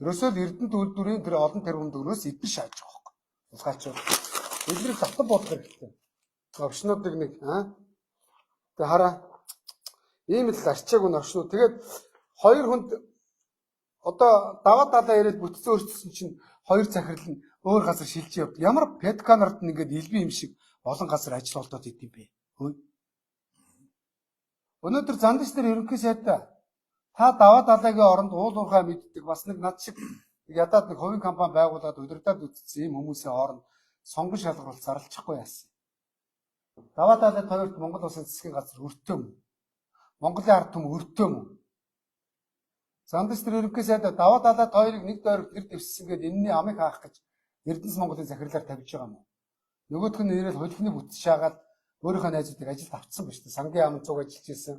Ерөөсөө л Эрдэнэт үйлдвэрийн тэр олон тэрбум төгрөгөөс эдгээр шааж байгаа байхгүй. Улгайчууд. Эдгэрийг татан бодох хэрэгтэй. Овшнуудыг нэг тэгээ хараа. Ийм л арчаагүй овшнууд. Тэгээд хоёр хүнд одоо даваа даалаа ирээд бүтцээ өөрчилсөн чинь хоёр захирал нь өөр газар шилжиж явд. Ямар петканарт нь ингээд илби юм шиг олон газар ажил олдоод идэв бэ. Өнөөдөр зандагч нар ерөнхий сайдаа та даваа далайгийн оронд уул уурхай мэддэг бас нэг над шиг ядаад нэг хувийн компани байгуулад удирдаад үтцсэн юм хүмүүсийн хооронд сонгон шалгаруулалт зарлчихгүй яасан. Даваа далай тойролт Монгол улсын засгийн газар өртөө мөн. Монголын ард түмэн өртөө мөн. Зандагч нар ерөнхий сайдаа даваа далай хоёрыг нэг дойрогт нэр дэвссэн гээд энэний амыг хаах гэж Эрдэнэс Монголын захирлаар тавьж байгаа юм уу? Нөгөөх нь нэрэл хөлхний бүтц шаагаад өөрийнхөө найзуудыг ажилд авцсан ба шүү дээ. Сангийн амын цуг ажиллаж ирсэн.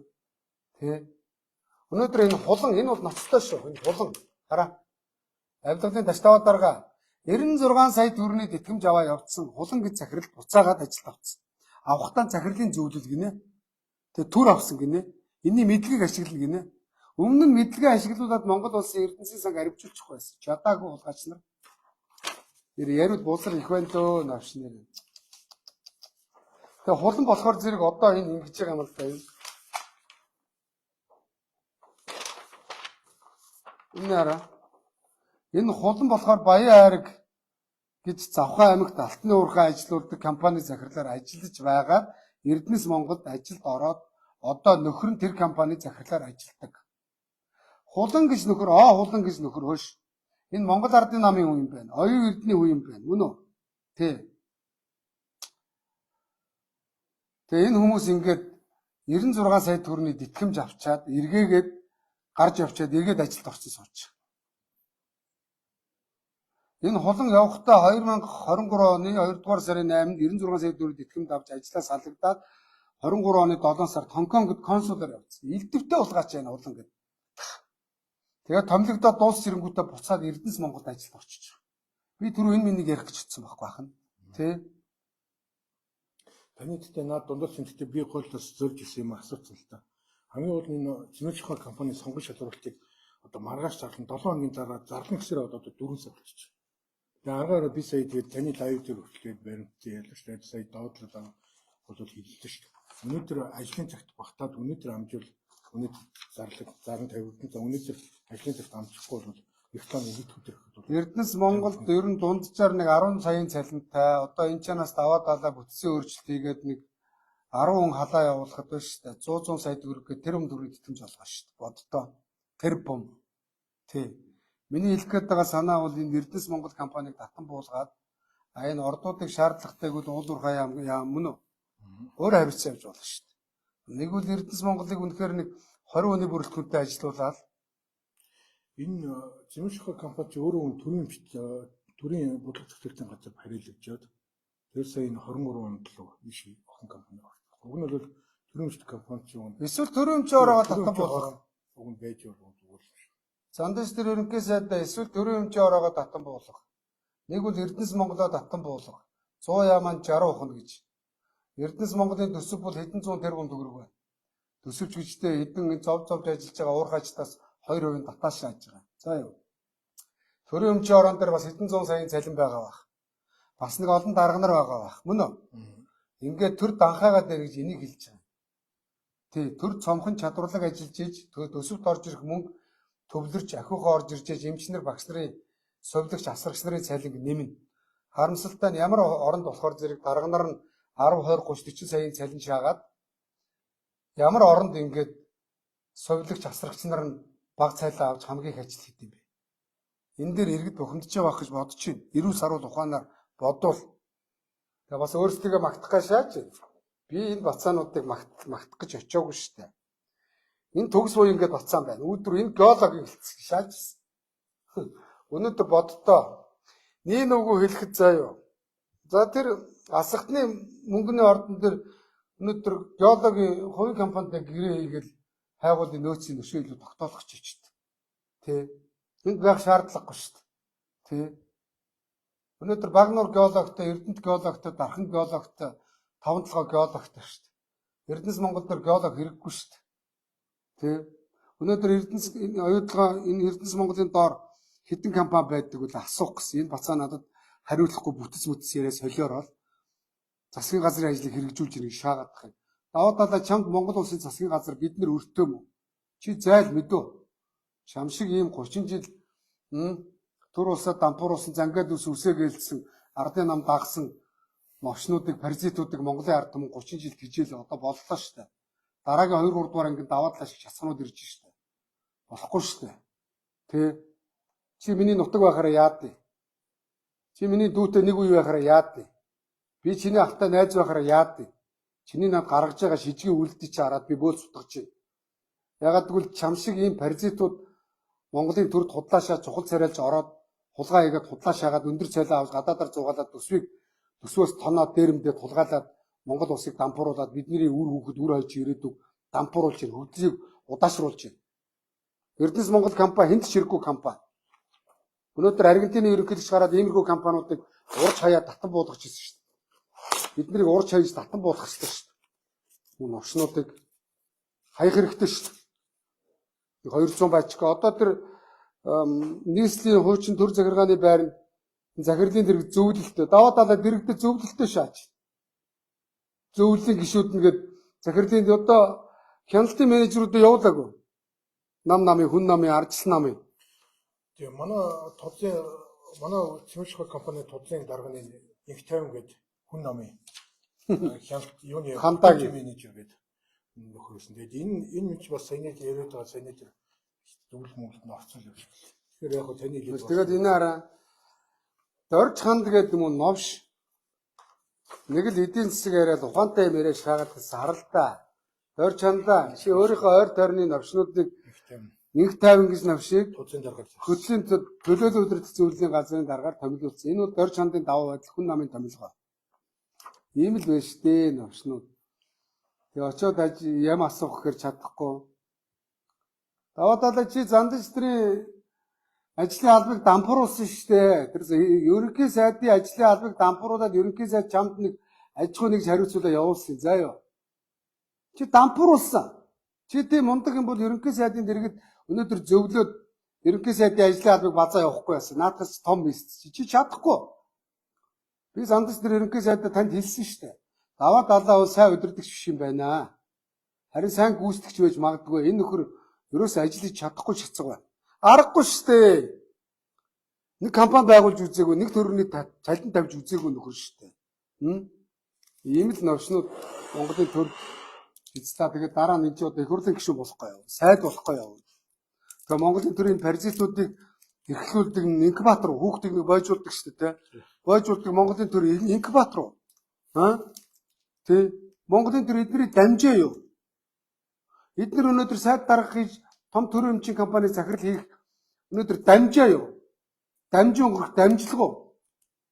Тэ. Өнөөдөр энэ хулан энэ бол ноцтой шүү. Энэ хулан хараа. Авилгалын таштаваа дарга 96 сая төгрөгийн тэтгэмж аваа явуулсан хулан гэж захирал буцаагаад ажилд авцсан. Авахтаа захирлын зөвлөл гинэ. Тэгээ түр авсан гинэ. Энийн мэдлэгийг ашиглана гинэ. Өмнө нь мэдлэгээ ашиглуулад Монгол улсын Эрдэнэсийн санг аривжуулчих байсан. Чадаагүй улгаач нар. Тэр яриуд буулсар их байна дөө навш нэр. Тэгээ хулан болохоор зэрэг одоо энэ ингэж байгаа юм л да юм. Энэ араа. Энэ хулан болохоор Баян айраг гэж Завхан аймагт алтны уурхай ажилуулдаг компани захирлаар ажиллаж байгаад Эрдэнэс Монголд ажилд ороод одоо нөхөр нь тэр компани захирлаар ажилладаг. Хулан гэж нөхөр, хулан гэж нөхөр хөөш. Энэ Монгол ардын намын үе юм байна. Оюун эрдний үе юм байна. Мөн үү? Тэ. Тэгээ энэ хүмүүс ингээд 96 сая төгрөгийн тэтгэмж авчаад эргээгээд гарч явчаад эргээд ажилд орсон сууч. Энэ хулан явахдаа 2023 оны 2 дугаар сарын 8-нд 96 сая төгрөгийн тэтгэмж авч ажлаа салгадаад 23 оны 7 сард Хонконгод консулаар явсан. Илдэвтэй улгаач байна хулан гэдэг. Тэгээд томилогдоод дуусч ирэнгүүтээ буцаад Эрдэнэс Монголд ажилд орчиж байгаа. Би түрүү энэ минийг ярих гэж утсан байхгүй бахан. Тэ. Таны дэхтэй наад дундаас шинжтэй би гоолоос зөрж ирсэн юм асуусан л та. Хамгийн гол нь энэ Цэмэж ухаан компани сонгон шалгуулалтыг одоо маргааш зарлан 7 хоногийн дараа зарлан гэсээр одоо 4 сар болчихсон. Тэгээ аргаараа би сая тэгээд таны лайв дээр хүртэл баримтсан ялж тэгээд сая доотлоо бол хэллээ шүү дээ. Өнөөдөр ажлын цагт багтаад өнөөдөр амжуул өнөөдөр зарлан 50 за өнөөдөр ажлын цагт амжихгүй бол реклам хэд өдөр Эрдэнэс Монголд ер нь дунджаар нэг 10 саяын цалинтай одоо энэ чанаас даваа далаа бүтцийн өөрчлөлт хийгээд нэг 10 хүн халаа явуулахад байна шүү дээ. 100 сая төгрөг гэх тэр төгрөг тэтгэмж олгоо шүү дээ. Боддоо. Тэр бом. Тий. Миний хэлэх гээд байгаа санаа бол энэ Эрдэнэс Монгол компаниг татан буулгаад энэ ордуудыг шаардлагатайг бол уул уурхай яам мөн үү? Өөр харилцаа явж болно шүү дээ. Нэг бол Эрдэнэс Монголыг үнэхээр нэг 20 хүний бүрэлдэхүүнтэй ажилуулаад энэ Цэмэж ухаан компани ч өөрөө төрийн бодлого зохицуулалтын газар харилцаад тэр сая энэ 23 онд л биш охин компани байна. Уг нь бол төрийн өмчт компани ч юм. Эсвэл төрийн өмчөөр ороод татан буулгах. Уг нь байж бол зүгээр л шүү. Зандагч тэр ерөнхий сайдаа эсвэл төрийн өмчөөр ороод татан буулгах. Нэг бол Эрдэнэс Монголоо татан буулгах. 100 яман 60 ухна гэж. Эрдэнэс Монголын төсөв бол хэдэн зуун тэрбум төгрөг байна. Төсөвч гэжтэй хэдэн зовж ажиллаж байгаа уурхайчдаас 2% татааш шааж байгаа. За юу. Төрийн өмчийн орон дээр бас хэдэн зуун саяын цалин байгаа бах. Бас нэг олон дарга нар байгаа бах. Мөн үү? Ингээд төр данхаагаа дээр гэж энийг хэлж байгаа. Тий, төр цомхон чадварлаг ажиллаж иж төсөвт орж ирэх мөнгө төвлөрч ахиухаа орж ирж эмчнэр багш нарын совилогч асрагч нарын цалин нэмнэ. Харамсалтай нь ямар оронд болохоор зэрэг дарга нар нь 10, 20, 30, 40 саяын цалин шаагаад ямар оронд ингээд совилогч асрагч нар нь баг цайлаа авч хамгийн их ажил хийдэг юм бэ. Энэ дээр иргэд бухимдаж байгаа гэж бодож байна. Ирүүл саруул ухаанаар бодвол тэгээ бас өөрсдөө магтах гэж шааж байна. Би энэ бацаануудыг магтах гэж очиагүй шүү дээ. Энэ төгс буй ингээд бацаан байна. Өөдрөө энэ геологийг хэлцэх шаажсэн. Өнөөдөр боддоо нэг нүгөө хэлэхэд заяа. За тэр асгатны мөнгөний ордон дээр өнөөдөр геологийн хувийн компанитай гэрээ хийгээл хайгуулын нөөцийн өшөө илүү тогтоолох ч гэж. Тэ. Энд байх шаардлагагүй шүү дээ. Тэ. Өнөөдөр Багнуур геологтой, Эрдэнэт геологтой, Дархан геологтой, Таван толгой геологтой шүү дээ. Эрдэнэс Монголд геолог хэрэггүй шүү дээ. Тэ. Өнөөдөр Эрдэнэс оюутлага энэ Эрдэнэс Монголын доор хэдэн компани байдаг бол асуух гэсэн. Энэ бацаа надад хариулахгүй бүтэц яриа солиорол засгийн газрын ажлыг хэрэгжүүлж ирэх шаагаад байгаа юм. Даваа далаа чамд Монгол улсын засгийн газар бид нар өртөө мө. Чи зайл мэдөө. Чам шиг ийм 30 жил төр улсад дампуур улсын зангаад ус үсээ гэлсэн ардын нам дагсан новшнуудыг, паразитуудыг Монголын ард түмэн 30 жил тижээл одоо боллоо шүү дээ. Дараагийн 2 3 дугаар ангид даваад лаш часганууд ирж шүү дээ. Болохгүй шүү дээ. Тэ чи миний нутаг байхаараа яад вэ? Чи миний дүүтэй нэг үе байхаараа яад вэ? Би чиний ахтай найз байхаараа яад вэ? Чиний над гаргаж байгаа шижгийн үлдээ чи хараад би бөөл сутгаж байна. Ягаад гэвэл чам шиг ийм паразитууд Монголын төрд худлаашаа чухал царайлж ороод хулгай хийгээд худлааш хагаад өндөр цайлаа авч гадаадаар зугаалаад төсвөөс тоноод дээрэмдээ тулгаалаад Монгол улсыг дампууруулад бидний үр хүүхэд үр хойч ирээдүг дампууруулж байна. Хөдлийг удаашруулж байна. Эрдэнэс Монгол компани хэнд ч хэрэггүй компани. Өнөөдөр Аргентины ерөнхийлөгч гараад иймэрхүү компаниудыг урж хаяа татан буулгах гэсэн шүү дээ. Биднийг урж хаяж татан буулгах хэрэгтэй шүү дээ. Мөн новшнуудыг хаях хэрэгтэй шүү дээ. 200 бачка одоо тэр нийслэлийн хуучин төр захиргааны байр захирлын дэрэг зөвлөлтөд даваа талаа дэрэгдээ зөвлөлтөө шааж. Зөвлөлийн гишүүд нэгээд захирлын одоо хяналтын менежерүүдэд явуулаагүй. Намын хүн намын ардчил намын. Тэгээ манай цэвэрших компани тудлын дарганы 150 гээд хүн намын хяналт юуны хантагийн менежер гээд нөхөрсөн. Тэгээд энэ мич бас саяны яриад байгаа саяны зөвлөл мөнгөнд нь орцсон юм шиг. Тэгэхээр яг таны хэлээд тэгээд энэ хараа дорж ханд гэдэг юм уу новш нэг л эдийн засаг яриад ухаантай юм яриад шаагаад гэсэн харалтаа. Дорж хандаа чи өөрийнхөө ойр тойрны новшнуудыг 150 гэж навшиг тудлын даргаар хөдлийн төлөөлөл удирдах зөвлөлийн газрын дараагаар томилуулсан. Энэ бол дорж хандын даваа байдал хүн намын томилгоо. Ийм л байна штэ новшнууд. Тэгээ очиод ям асуух гэхээр чадахгүй. Даваа талаа чи зандаж тэрийн ажлын албыг дампууруулсан штэ. Тэр ерөнхий сайдын ажлын албыг дампууруулад ерөнхий сайд чамд нэг аж ахуй нэгж хариуцуулаа явуулсан. За ёо. Чи дампууруулсан. Чи тийм мундаг юм бол ерөнхий сайдын дэргэд өнөөдөр зөвлөөд ерөнхий сайдын ажлын албыг базаа явахгүй байсан. Наадхаас том биз. Чи чадахгүй. Би зандаж тэр ерөнхий сайдад танд хэлсэн штэ. Даваа далаа бол сайн удирдагч биш юм байна. Харин сайн гүйцэтгэгч байж магадгүй. Энэ нөхөр ерөөсөө ажиллаж чадахгүй шатцаг байна. Аргагүй штэ. Нэг компани байгуулж үзээгүй, нэг төрөний цалин тавьж үзээгүй нөхөр штэ. Ийм л новшнууд Монголын төр эцлаа тэгээд дараа нь энэ ч одоо их хурлын гишүүн болохгүй юу? Сайд болохгүй юу? Тэгээ Монголын төрийн паразитуудыг эрхлүүлдэг инкубатор хүүхдийг нэг бойжуулдаг шүү дээ, тэ. Бойжуулдаг Монголын төр инкубатор уу? Тэ. Монголын төр эдний дамжаа юу? Эдгээр өнөөдөр сайд дарга хийж том төрийн өмчийн компани захирал хийх өнөөдөр дамжаа юу? Дамжин өнгөрөх дамжлагуу.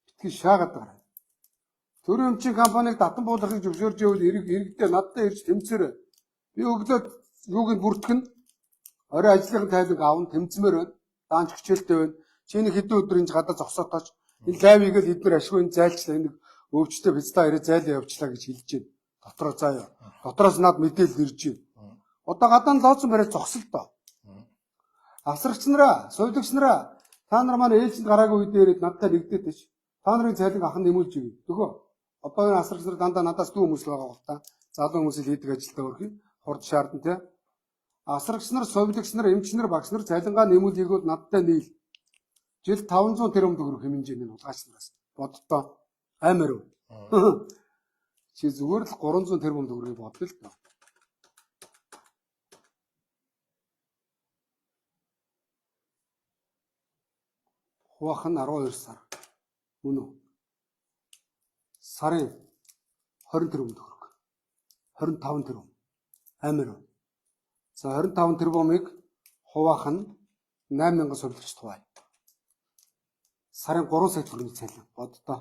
Битгий шаагаад байгаа. Төрийн өмчийн компаниг татан буулгахыг зөвшөөрж байвал иргэдээ надтай ирж тэмцээрэй. Би өглөө юуг нь бүртгэн орой ажлын тайлбарыг аван тэмцмээр байна. Даанч хичээлтэй байна. Чиний хэдэн өдөр энэ гадаа зогсоотооч энэ лайвыг л эдгээр ашгүй зайлчлаа энэ өвчтөе пиццаа ирээ зайлаа явуулчлаа гэж хэлж байна. Дотроо заяа. Дотроос над мэдээлэл ирж байна. Одоо гадаа нь лооцсон барай зогсол доо. Авсрагч нараа, сувилагч нараа та нар маань ээлжинд гараагүй үед ирээд надтай нэгдээд тийш. Та нарын цайлыг ахын нэмүүлж өгье. Төгөө. Одоо энэ асрагч нар дандаа надаас дүү хүмүүс л байгаа бол та. Залуу хүмүүсийг хийдэг ажилдаа өрхий. Хурд шаардсан тий. Асрагч нар, сувилагч нар, эмч нар, багш нар цалингаа нэмүүлгийг бол надтай нийл. Жил 500 тэрбум төгрөг хэмжээний улгаач нараас. Боддоо аймаар уу. Чи зүгээр л 300 тэрбум төгрөгийг бодлоо л доо. Хуваах нь 12 сар. Мөн үү? Сарын 20 тэрбум төгрөг. 25 тэрбум. Аймаар уу. За 25 тэрбумыг хуваах нь 8000 сувилагч хувай. Сарын 3 сая төгрөгийн цалин боддоо.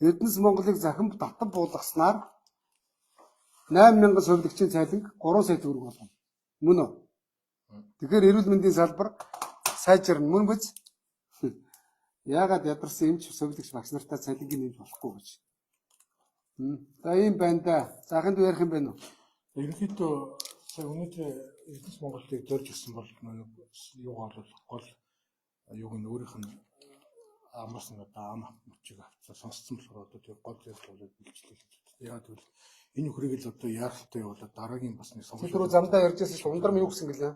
Эрдэнэс Монголыг захин татан буулгаснаар 8000 сувилагчийн цалин 3 сая төгрөг болно. Мөн үү? Тэгэхээр эрүүл мэндийн салбар сайжирна. Мөн биз? Яагаад ядарсан эмч сувилагч багш нартай цалингийн нэмж болохгүй гэж. За ийм байна да. Заахын дүү ярих юм байна уу? Ерөнхийдөө сая өнөөдөр Эрдэнэс Монголыг зорж ирсэн бол юугаар бол гол юуг нь өөрийнх нь амарсан одоо ам мөчийг авцаа сонсцсон болохоор одоо тэр гол зүйл бол бэлчлээ гэж байна. Яагаад гэвэл энэ өхрийг л одоо яаралтай явуулаад дараагийн бас нэг сонголт руу замдаа ярьжсэн ш ундрам юу гэсэн гэлээ.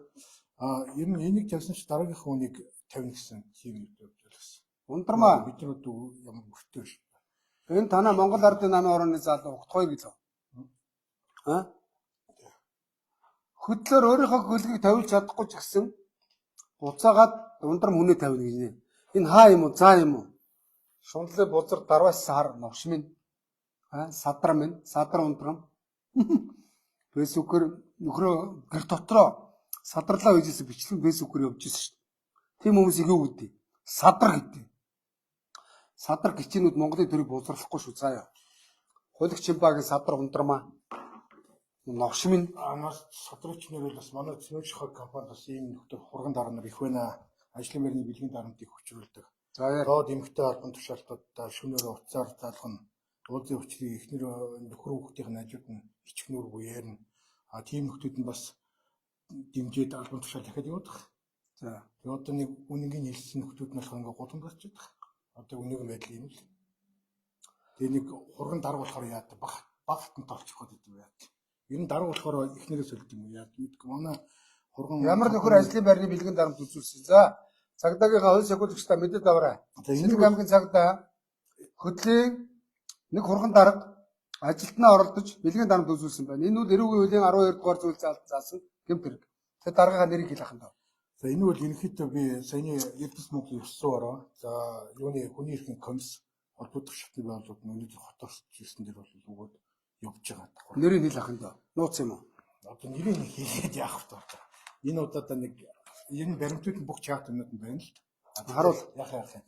Ер нь энийг тавьсан ч дараагийнх үнийг тавина гэсэн тийм юм явуулсан. Ундрамаа бид нар одоо ямар мөртөө ш. Энэ танаа Монгол Ардын намын орны залуу Угтхой гэлөө. А? Хөдлөөр өөрийнхөө хөлгийг тавилж чадахгүй ч гэсэн буцаагаад ундрам хүнээ тавина гэж нэ. Энэ хаа юм уу? За юм уу? Шундлын бузар дарваас сар новш минь. А? Садар минь, садар ундрам. Фэйсбүүкээр нөхрөө гэр дотроо садарлаа үйжсэн бичлэг фэйсбүүкээр явуулж ирсэн шүү дээ. Тийм хүмүүсийг юу гэдэг? Садар гэдэг. Садар гिचнүүд Монголын төрийг бузарлахгүй шүү заяа. Хулиг чимбагийн садар ундрамаа. Новш минь Анаас содрогч нэрэл бас манай цэмэг шохог компанид бас ийм нөхдөр хурган дарга нар их байна. Ажлын байрны бэлгийн дарамтыг хүчрүүлдэг. заяа. Доод эмэгтэй албан тушаалтуудаа шөнөөр уцаар залгана. Уулын хүчрийг эхнэр нөхөр хүүхдийн хажууд нь ичгнүүр буяарна. А тийм нөхдүүд нь бас дэмжиж албан тушаал дахиад явуудах. За. Тэгээ одоо нэг үнэнгийн хэлсэн нөхдүүд нь болохоор ингээ гудамж гарч идэх. Одоо үнэн байдал юм л. Тэгээ нэг хурган дарга болохоор яад багтан толчих гээд идэв яад. Ер нь дарга болохоор эхнэрээс өлд юм яад. Мэдгүй манай хурган Ямар нөхөр ажлын байрны бэлгийн дарамт үзүүлсэн. За. Цагдаагийнхаа хувь сахиулагчтай мэдээд аваарай. Сэлэг аймгийн цагдаа хөдлийн нэг хурган дарга ажилтнаа оролдож бэлгийн дарамт үзүүлсэн байна. Энэ үл эрүүгийн хуулийн 12 дугаар зүйл заасан гэмт хэрэг. Тэгээ даргаагаа нэрийг хэлэх юм даа. За энэ бол ерөнхийдөө би саяны Эрдэнэс Монголын 9 ороо за юуны хүний эрхийн комисс холбогдох шатны байгууллагууд нь өнөөдөр хотоос хийсэн дэр бол өгөөд явж байгаа. Нэрийг хэлэх юм даа. Нууц юм уу? Одоо нэрийг хийгээд яах вэ? Энэ удаа нэг энэ баримтууд нь бүх чатнууд нь байна л. Харуул. Яах юм.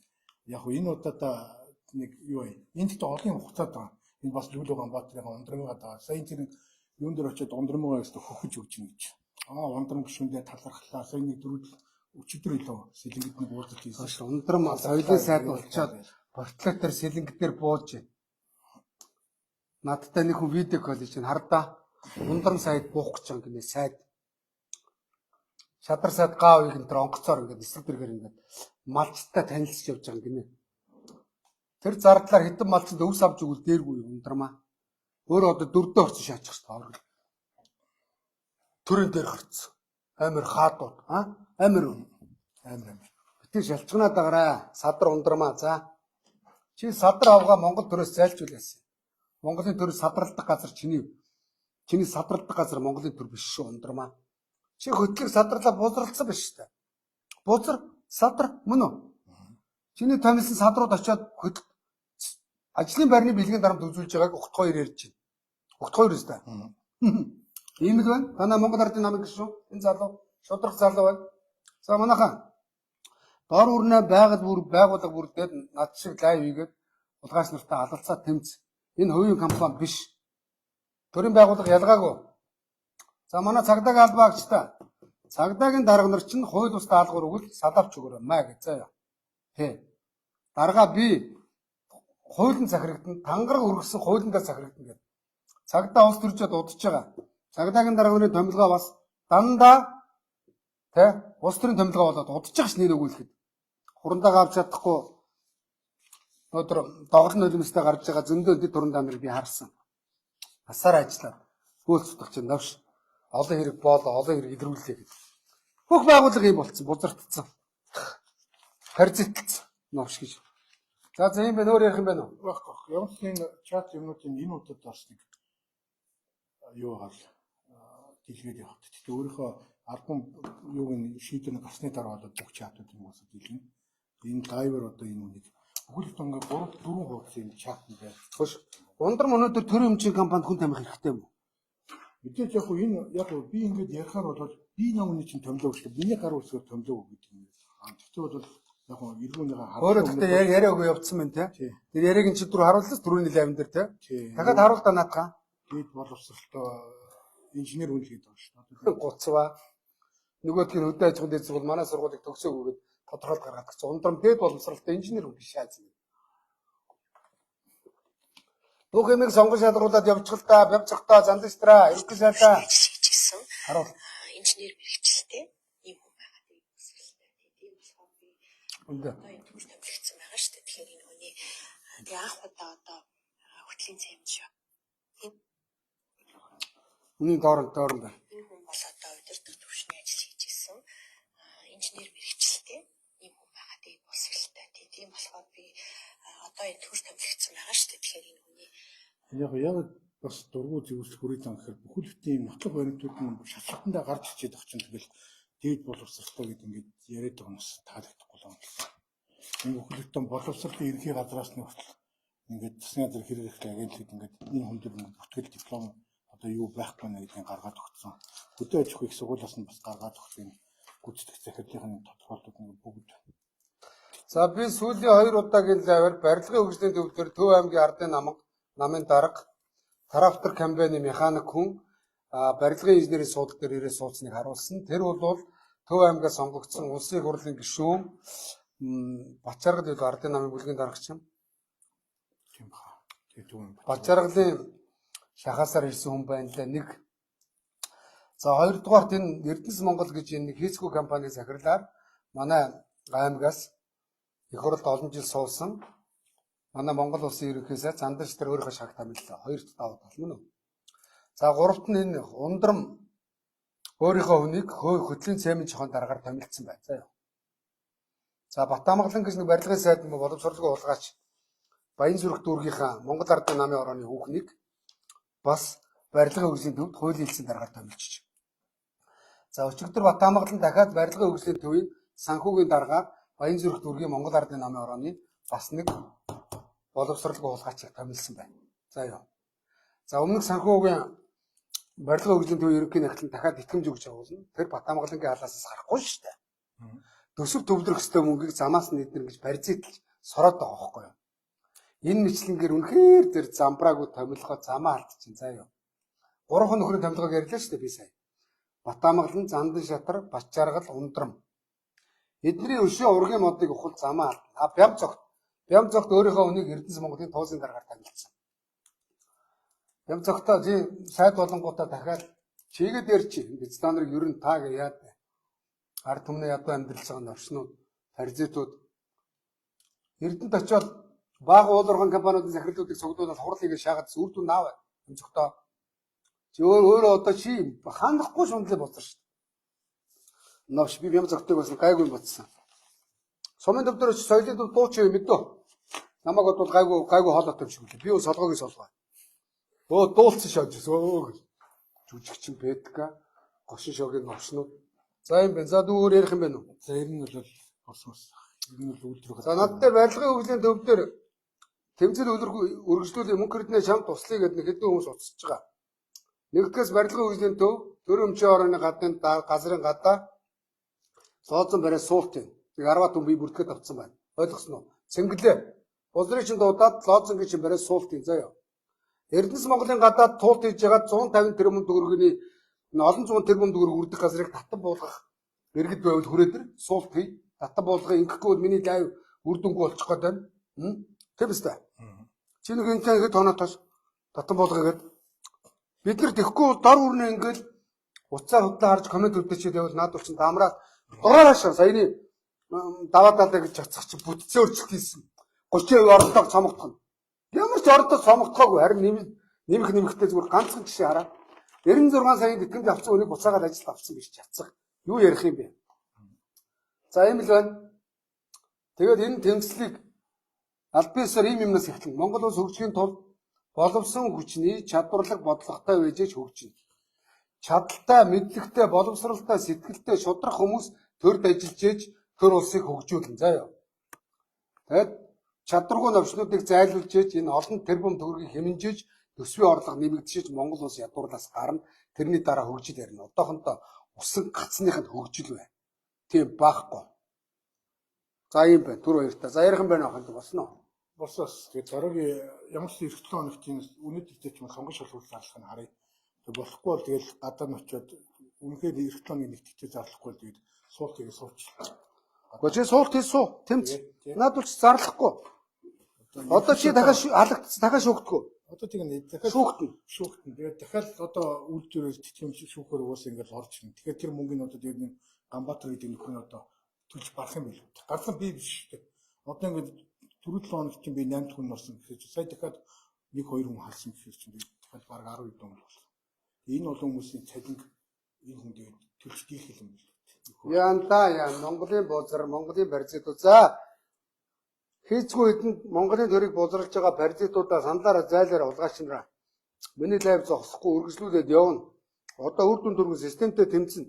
Яг энэ удаа нэг юу вэ? Энд ч олон хугацаад байгаа. Энэ бас Жүлөө Ганбаатарын ундрамгаа даа. Сая тэр юун дээр очиод ундрамгаа өстө хөхөж өгч юм гэж. Ундрам гүшүүндээ талархлаа. Сая нэг дөрөв өчигдөр илүү сэлэнгэд нь буурдаж хийсэн. Ундрам соёлын сайд болчоод портлет дээр сэлэнгд дээр бууж байна. Надтай нэг хүн видео кол хийж хардаа. Ундрам сайд буух гэж байгаа гинэ сайд. Шадар сайд гаавыг энэ төр онгоцоор ингээд эсрэг дэргээр ингээд малчтай танилцж явж байгаа гинэ. Тэр зардлаар хитэн малчд өвс авч өгвөл дээргүй ундрамаа. Өөрөө одоо дөрдөө орсон шаачих шүү дээ. Төрийн дээр гарцсан. Амир хаадууд, амир. Битгий шалчганаад байгаарай. Садар ундрамаа. За. Чи садар авгаа Монгол төрөөс зайлшуулсан. Монголын төр садралдах газар чиний садралдах газар Монголын төр биш шүү ундрамаа. Чи хөтлөг садралаа бузралцсан биш шүү дээ. Бузар, садар мөн үү? Чиний томилсон садрууд очиод ажлын байрны бэлгийн дарамт үзүүлж байгааг Угтхой ярьж байна. Угтхой юу вэ? Ийм л байна. Танаа Монгол Ардын намын гишүүн энэ залуу шудрах залуу байна. За манайхаа дор үрнэ байгууллага бүр дээр над шиг лайв хийгээд улгаас нартай алалцаа тэмц. Энэ хувийн компани биш. Төрийн байгууллага ялгаагүй. За манай цагдаагийн албаагчтай. Цагдаагийн дарга нар чинь хууль бус даалгавар өгвөл салавч өгөрөө маа гэж заяа. Тэ. Дарга би хуулийн захирагдсан тангараг өргөсөн хуулиндаа захирагдсан гэдэг. Цагдаа улс төржөөд удаж байгаа. Цагдаагийн дарга нарын томилгоо бас дандаа тэ улс төрийн томилгоо болоод удаж байгаа ш нэр өгүүлэхэд. Хурандаа авч чадахгүй өнөөдөр доголн нулимстай гарч байгаа зөндөө дэд хурандаа нар би харсан. Асаар ажиллаад хөөцөх чинь навш олон хэрэг олон хэрэг илрүүллээ гэдэг. Бүх байгууллага юм болцсон, бузартцсан. Харьцагдсан новш гэж. За юм байна өөр ярих юм байна уу? Баггүй. Ямар ч энэ чат юмнуудын энэ удаад бас нэг юу гал дэлгээд явахд. Тэгтээ өөрийнхөө альбом юуг нь шийдвэр гарсны дараа болоод бүх чатууд юм уусаад дэлгэн. Энэ лайвер одоо энэ үнийг бүхэл ингээ 3-4 хуудсын чат нь байна. Хош. Ундрам өнөөдөр төрийн өмчийн компанид хүн тамих хэрэгтэй юм уу? Мэдээж яг энэ яг би ингээд ярихаар бол би намны чинь томлоо гэж миний гар үсгээр томлоо гэдэг юм. Тэгтээ бол яг иргүүнийгээ өөрөө тэгтээ яриагүй явцсан байна те. Тэр яриаг ин чи түрүү харуулсан түрүүний лайвн дээр те. Дахиад харуул та наадгаа. Гээд боловсролтой инженер хүн л гэдэг байна шүү дээ. Гуцваа. Нөгөөдгийн хөдөө аж ахуйн дэд бол манай сургуулийг төгсөөгөөд тодорхойлт гаргаад гисэн. Ундрам гээд боловсролтой инженер хүн биш аа. Бүх юмыг сонгож шалгуулад явчих л та, явцгахдаа зандагтраа, эрх сайдаа хийжсэн. Харуул. Инженер мэргэжилтэй ийм хүн байгаад үүсэлтэй. Тийм болохоор би одоо энэ төгс томилгдсан байгаа шүү дээ. Тэгэхээр энэ хүний тэгээ анх удаа одоо хөтлийн цаймж шүү. Үний доор байна. Энэ хүн бол одоо удирдах төвшний ажил хийжсэн. Инженер мэргэжилтэй ийм хүн байгаад үүсэлтэй. Тийм болохоор би одоо энэ төр томилогдсон байгаа шүү дээ. Тэгэхээр энэ хүний Яг бас дургуй зөвлөх хүрээд байгаа гэхээр бүхэл бүтэн нотлох баримтууд нь шалгалтандаа гарч ичээд авч чинь тэгэл дээд боловсралтай гэдэг ингээд яриад байгаа нь бас таалагдахгүй л байна. Энэ бүхэл бүтэн боловсролын ерхий газраас нь хүртэл ингээд засны газар хэрэглэх агентлэгт ингээд энэ хүн дээр бүтгэл диплом одоо юу байхгүй нэ гэдгийг гаргаад өгсөн. Хөдөө аж ахуй их сургуулиас нь бас гаргаад өгсөн гүйцэтгэх захирлын тодорхойлолтууд нь бүгд. За би сүүлийн 2 удаагийн лайваар барилгын хөгжлийн төвлөрөөр Төв аймгийн Ардын намын дарга тараптар кампани механик хүн барилгын инженерийн суудлын дээр ирээд суудсныг харуулсан. Тэр бол Төв аймгаас сонгогдсон улсын их хурлын гишүүн Бачаргал гэдэг Ардын намын бүлгийн дарагч юм. Тийм ба. Тэгээ Төв аймаг. Бачаргалын шахаасаар ирсэн хүн байна лээ нэг. За хоёрдугаарт энэ Эрдэнэс Монгол гэж энэ хийцгүй компани захирлаар манай аймгаас их хурлд олон жил суусан. Манай Монгол улсын ерөнхий сайд Зандарч тэр өөрийнхөө шагт хамиллаа. 2-т даваа толмно. За 3-т нь энэ ундрам өөрийнхөө хүнийг хөтлийн цемент жоохон дараагаар томилдсон байна. За юу. За Батамгалан гэж нэг барилгын сайд боловсролгүй уулгаач Баянзүрх дүүргийнхаа Монгол Ардын намын орооны хүүхнийг бас барилгын хөгжлийн төвд хуулийн хэлсэн дараагаар томилчих. За өчигдөр Батамгалан дахиад барилгын хөгжлийн төвийн санхүүгийн дараагаар Баянзүрх дүүргийн Монгол Ардын намын орооны бас нэг боловсролгүй уулгаач томилсон байна. За юу. За өмнөх санхүүгийн барилгын хөгжлийн төвийн ерөнхий нэгтлэн дахиад итгэмж өгч явуулна. Тэр Батамгалангийн халаасаас харахгүй шүү дээ. Төсөв төвлөрөх ёстой мөнгийг замаас нь эднэр гэж барьцааталж сороод байгаа байхгүй юу. Энэ мэтлэнгээр үнэхээр тэр замбраагүй томилгоо замаа алдчихин. За юу. 3 нөхрийн томилгоог ярьлаа шүү дээ би сая. Батамгалан, Зандан шатар, Бачаргал, ундрам. Эдний өшөө ургийн модыг ухал замаа алдна. Бямцогт өөрийнхөө үнийг Эрдэнэс Монголын туулсын дараагаар томилсон. Бямцогтоо чи сайд болонгуудаа дахиад чигээд ярьчих. Ингээд та нарыг ер нь тааг яад. Ард түмний ядуу амьдрал байгаа навшнууд, харьцаатууд Эрдэнэт очиод бага уулуурхан компаниудын захирлуудыг цуглуулаад хурлыг шаагаад үр дүн наав. Бямцогтоо чи өөрөө одоо чи хандахгүй шундлаа болсон шүү дээ. Навш би Бямцогтойг бас гайгүй батсан. Сумын төвдөр соёлын төв дууч юм мэдөө. Намайг бол гайгүй хоолойтой юм шиг үлээ. Би солгоог солгоо. Дуулцсан шоож гэж. Жүжигчин Петка, гошин шогийн новшнууд. За юм бэ. За дүүр ярих юм байна уу? За ер нь бол космос. Ер нь бол үйлдвэр. За над дээр барилгын хөгжлийн төв дээр тэмцэл үргэлжлүүлэх мөнгө хэрдний чамд туслая гэдэг нэг хэдэн хүмүүс уцсаж байгаа. Нэгдгээс барилгын хөгжлийн төв төрөмчийн орооны гадны газрын гадаа сооцсон барай суулт юм. Тэг 10 хүн бие бүртгэж авцсан байна. Ойлгосноо? Цэнгэлээ. Болрын чин дуудаад лоозингийн чин барай суулт юм заяа. Эрдэнэс Монголын гадаад туулт хийж байгаа 150 тэрбум төгрөгийн олон зуун тэрбум төгрөг үрдэх газрыг татан буулгах иргэд байвал хүрээдэр суулт хий. Татан буулгах ингэхгүй бол миний лайв үр дүнгүй болчих гээд байна. Тийм үстэй. Чи нэг энэ ихэд тоноотоос татан буулгах гэдэг. Бид нар тэхгүй дор үрнэ ингээл уцаа худлаа харж коммент үлдээчихэд байвал наадвал чин даамраа дураараа саяны даваа далаа гэж чацах чи бүтцээ өрчих хийсэн. 30% оролдоог цомогдох нь. Ямар ч оролдоог цомогдохоогүй харин нэмэхтэй зүгээр ганцхан жишээ хараа. 96 саяын итгэмж авсан үнийг буцаагаад ажилд авсан гэж чацах. Юу ярих юм бэ? За ийм л байна. Тэгээд энэ тэмцлийг аль биесээр ийм юмнаас эхэлнэ. Монгол улс хөгжихийн тулд боловсон хүчний чадварлаг бодлоготой байж хөгжинэ. Чадaltaй, мэдлэгтэй, боловсралтай, сэтгэлтэй шудрах хүмүүс төрд ажиллаж ээж төр улсыг хөгжүүлнэ. За юу. Тэгэд чадваргүй навчнуудыг зайлуулж ээж энэ олон тэрбум төгрөгийг хэмнжиж төсвийн орлого нэмэгдшиж Монгол улс ядуурлаас гарна. Тэрний дараа хөгжил ярина. Одоохондоо усан гацныханд хөгжил байна. Тийм баахгүй. За юм байна. Түр хоёртаа. За ярих юм байна аханд босноо. Болсоос тэгээд дараагийн ямар ч 97 хоногт өнөөдөртэй ч юм сонгон шалгуулалт зарлах нь харъя. Тэг болохгүй бол тэгэл гадаа нь очиод үнэхээр 97 хоногийн нэгтгэж зарлахгүй тэгээд суулт хийгээ сууч. Гочи суулт хийж суу. Тэмц. Наад бол зарлахгүй. Одоо чи дахиад шүүгдэхгүй. Одоо тийм дахиад шүүгдэн. Тэгээд дахиад одоо үйлдвэрээр тэтгэмж шүүхээр уус ингээд орж ирнэ. Тэгэхээр тэр мөнгөний одоо тэгээд нэг Ганбаатар гэдэг нөхөр нь одоо төлж барах юм байл. Гарсан би биш шүү дээ. Одоо ингээд 4-7 хоног чинь би 8 хүн орсон гэхээр сая дахиад 1-2 хүн халсан гэхээр чинь дахиад баг 10 хэдэн хүн болсон. Энэ олон хүмүүсийн цалинг энэ хүн тэгээд төлж дийлэх юм байл. Янда Монголын бозар, Монголын барьцаатууд. За Хийцгүй хэдэнд Монголын төрийг бузруулж байгаа паразитуудаа саналаараа зайлаараа улгаачнараа. Миний лайв зогсохгүй үргэлжлүүлээд явна. Одоо үр дүн төргөн системтэй тэмцэнэ.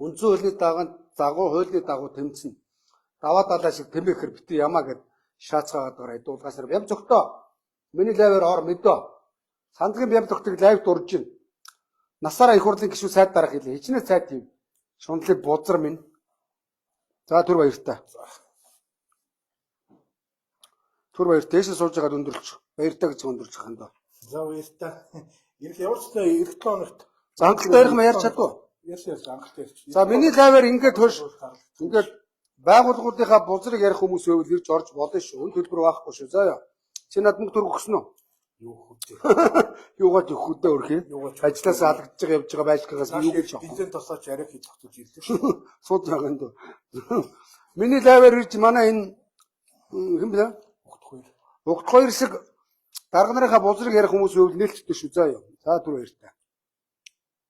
Үндсэн хуулийн хуулийн дагуу тэмцэнэ. Даваа далаа шиг тэмээхэр бити ямаа гэд шаацгаагаад байгаа дуулгасаар бям цогтоо. Миний лайваар ор мэдөө. Сандгийн бям цогтыг лайв дурж гин. Насаараа их хурлын гишүүн сайд дарах хэлээ. Хичнээн сайд юм. Шундлыг бузар минь. За түр баяртай. Түр баяр дээшээ сууж байгаа өндөрлөж. Баяртай гэж өндөрлөж байгаа юм даа. За баяртай. Ирэх ямар ч нэг эх 7 хоногт Анхтай ярих маяар чадгүй. ярьж анхтай ярьж. За миний лайваар ингээд хөрш ингээд байгууллагуудынхаа бузрыг ярих хүмүүс байвал ирж орж болно шүү. Үн төлбөр байхгүй шүү. За яа. Чи над мөнгө төр өгсөн үү? Юу хөтэй. Юугаад өгөхөдөө өрхий? Ажлаас алгадж байгаа явж байгаа байлгахаас юу гэж авах. Бензин тосооч арай хийж тогтож ирлээ шүү. Сууд байгаа юм дөө. Миний лайваар ирж манай энэ хэм бэ? Угт хоёр шиг дарга нарынхаа бузрыг ярих хүмүүс байвал нээлттэй шүү. За яа. За түр баяртай.